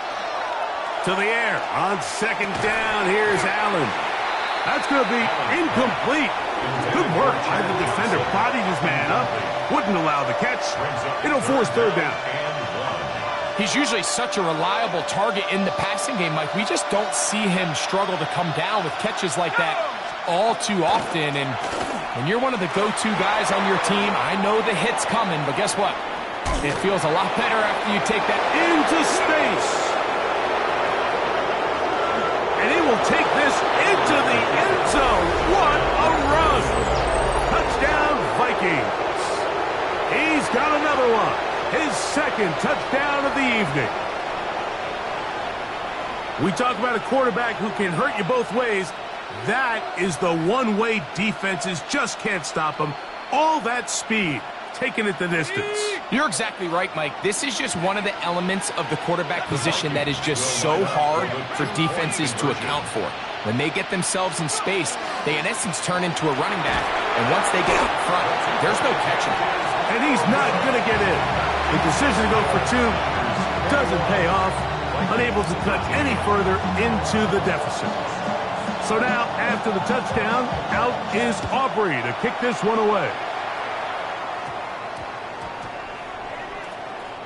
To the air on 2nd down. Here's Allen. That's going to be incomplete. Good work by the defender. Bodied his man up. Wouldn't allow the catch. It'll force 3rd down. He's usually such a reliable target in the passing game, Mike. We just don't see him struggle to come down with catches like that all too often. And when you're one of the go-to guys on your team, I know the hit's coming, but guess what? It feels a lot better after you take that into space. And he will take this into the end zone. What a run. Touchdown, Vikings. He's got another one. His 2nd touchdown of the evening. We talk about a quarterback who can hurt you both ways. That is the one-way defenses just can't stop him. All that speed, taking it the distance. You're exactly right, Mike. This is just one of the elements of the quarterback position that is just so hard for defenses to account for. When they get themselves in space, they in essence turn into a running back. And once they get out in front, there's no catching. And he's not going to get in. The decision to go for 2 doesn't pay off. Unable to cut any further into the deficit. So now, after the touchdown, out is Aubrey to kick this one away.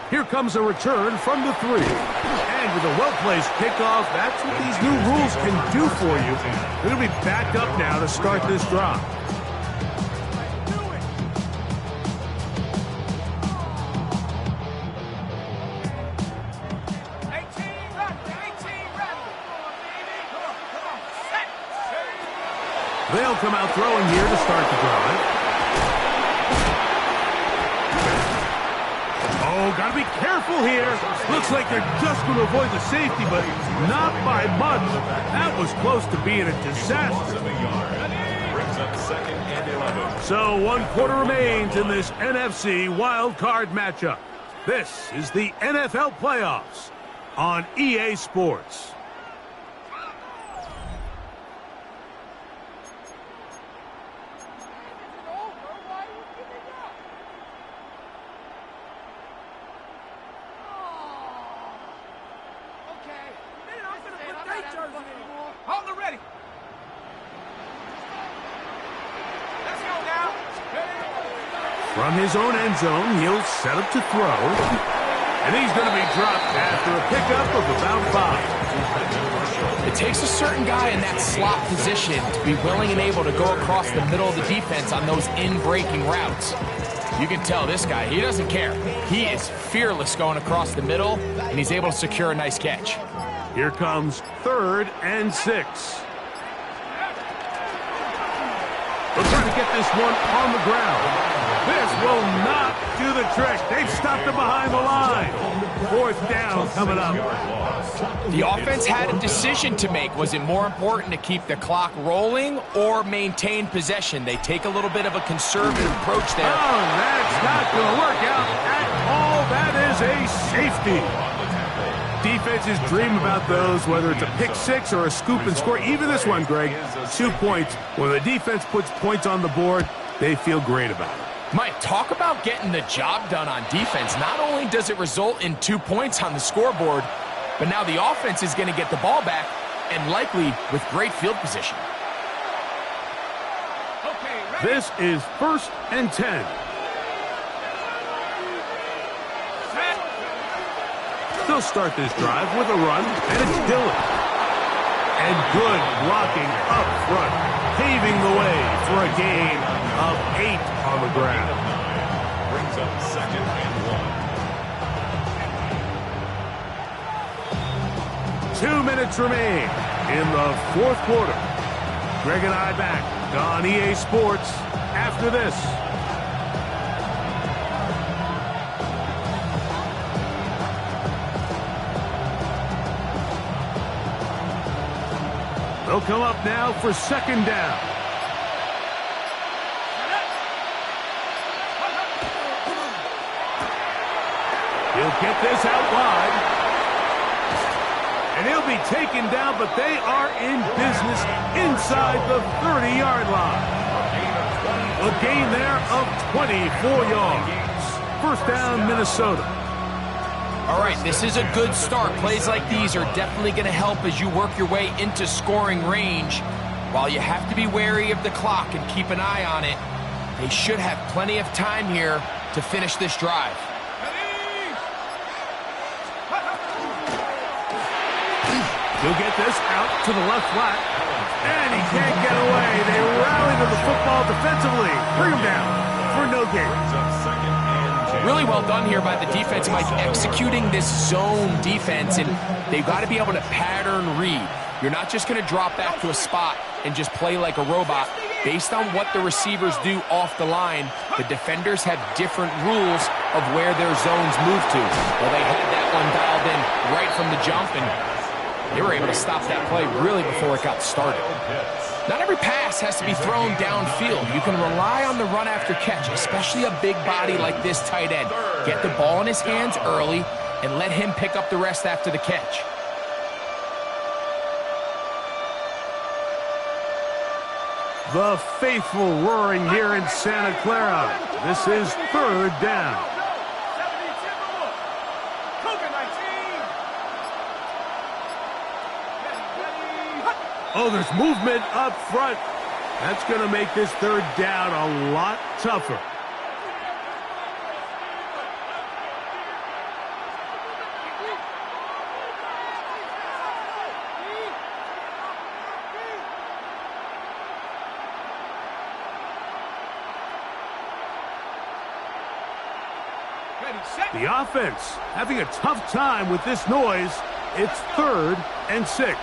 Here comes a return from the 3. And with a well-placed kickoff, that's what these new rules can do for you. They're going to be backed up now to start this drive. They'll come out throwing here to start the drive. Oh, gotta be careful here. Looks like they're just going to avoid the safety, but not by much. That was close to being a disaster. Brings up 2nd and 11. So 1 quarter remains in this NFC wild card matchup. This is the NFL playoffs on EA Sports. Hold it ready. Let's go now. From his own end zone, he'll set up to throw. And he's going to be dropped after a pickup of about 5. It takes a certain guy in that slot position to be willing and able to go across the middle of the defense on those in-breaking routes. You can tell this guy, he doesn't care. He is fearless going across the middle, and he's able to secure a nice catch. Here comes 3rd and 6. They'll try to get this one on the ground. This will not do the trick. They've stopped him behind the line. 4th down coming up. The offense had a decision to make. Was it more important to keep the clock rolling or maintain possession? They take a little bit of a conservative approach there. Oh, that's not going to work out at all. That is a safety. Defenses dream about those, whether it's a pick 6 or a scoop and score. Even this one, Greg, 2 points. When the defense puts points on the board, they feel great about it. Mike, talk about getting the job done on defense. Not only does it result in 2 points on the scoreboard, but now the offense is going to get the ball back, and likely with great field position. This is 1st and 10. They'll start this drive with a run, and it's Dillon. And good blocking up front, paving the way for a gain of 8 on the ground. Brings up 2nd and 1. 2 minutes remain in the 4th quarter. Greg and I back on EA Sports after this. They'll come up now for 2nd down. He'll get this out wide. And he'll be taken down, but they are in business inside the 30-yard line. A gain there of 24 yards. 1st down, Minnesota. All right, this is a good start. Plays like these are definitely going to help as you work your way into scoring range. While you have to be wary of the clock and keep an eye on it, they should have plenty of time here to finish this drive. He'll get this out to the left flat, and he can't get away. They rally to the football defensively. Bring him down for no gain. Really well done here by the defense, Mike, executing this zone defense, and they've got to be able to pattern read. You're not just going to drop back to a spot and just play like a robot. Based on what the receivers do off the line, the defenders have different rules of where their zones move to. Well, they had that one dialed in right from the jump, and they were able to stop that play really before it got started. Not every pass has to be thrown downfield. You can rely on the run after catch, especially a big body like this tight end. Get the ball in his hands early and let him pick up the rest after the catch. The faithful roaring here in Santa Clara. This is 3rd down. Oh, there's movement up front. That's going to make this 3rd down a lot tougher. The offense having a tough time with this noise. It's 3rd and 6.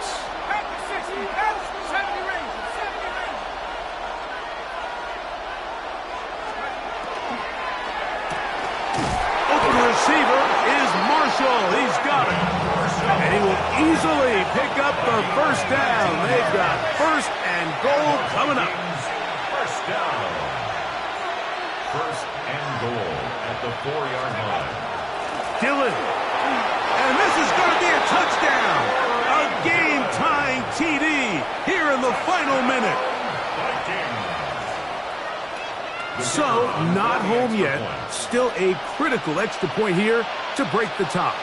Open receiver, easily pick up the first down. They've got first and goal coming up. First down. First and goal at the 4-yard line. Dillon. And this is going to be a touchdown. A game-tying TD here in the final minute. So, not home yet. Still a critical extra point here to break the tie.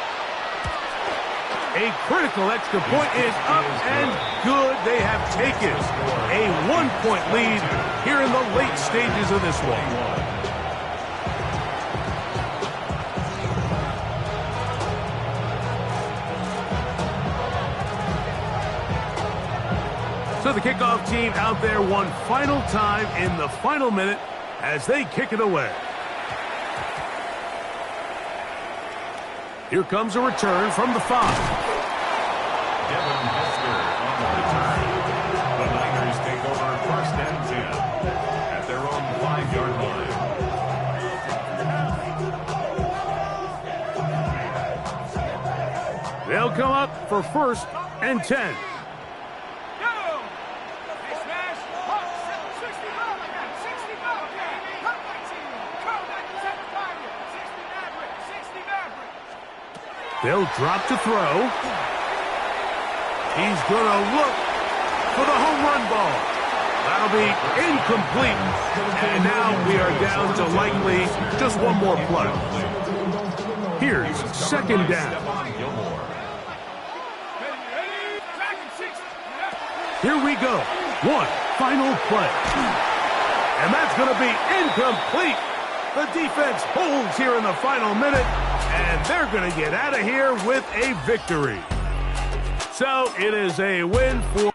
A critical extra point is up and good. They have taken a 1-point lead here in the late stages of this one. So the kickoff team out there one final time in the final minute as they kick it away. Here comes a return from the 5. Devin Hester on the return. The Niners take over first and 10 at their own 5-yard line. They'll come up for first and 10. They'll drop to throw. He's going to look for the home run ball. That'll be incomplete. And now we are down to likely just one more play. Here's second down. Here we go. One final play. And that's going to be incomplete. The defense holds here in the final minute. And they're going to get out of here with a victory. So it is a win for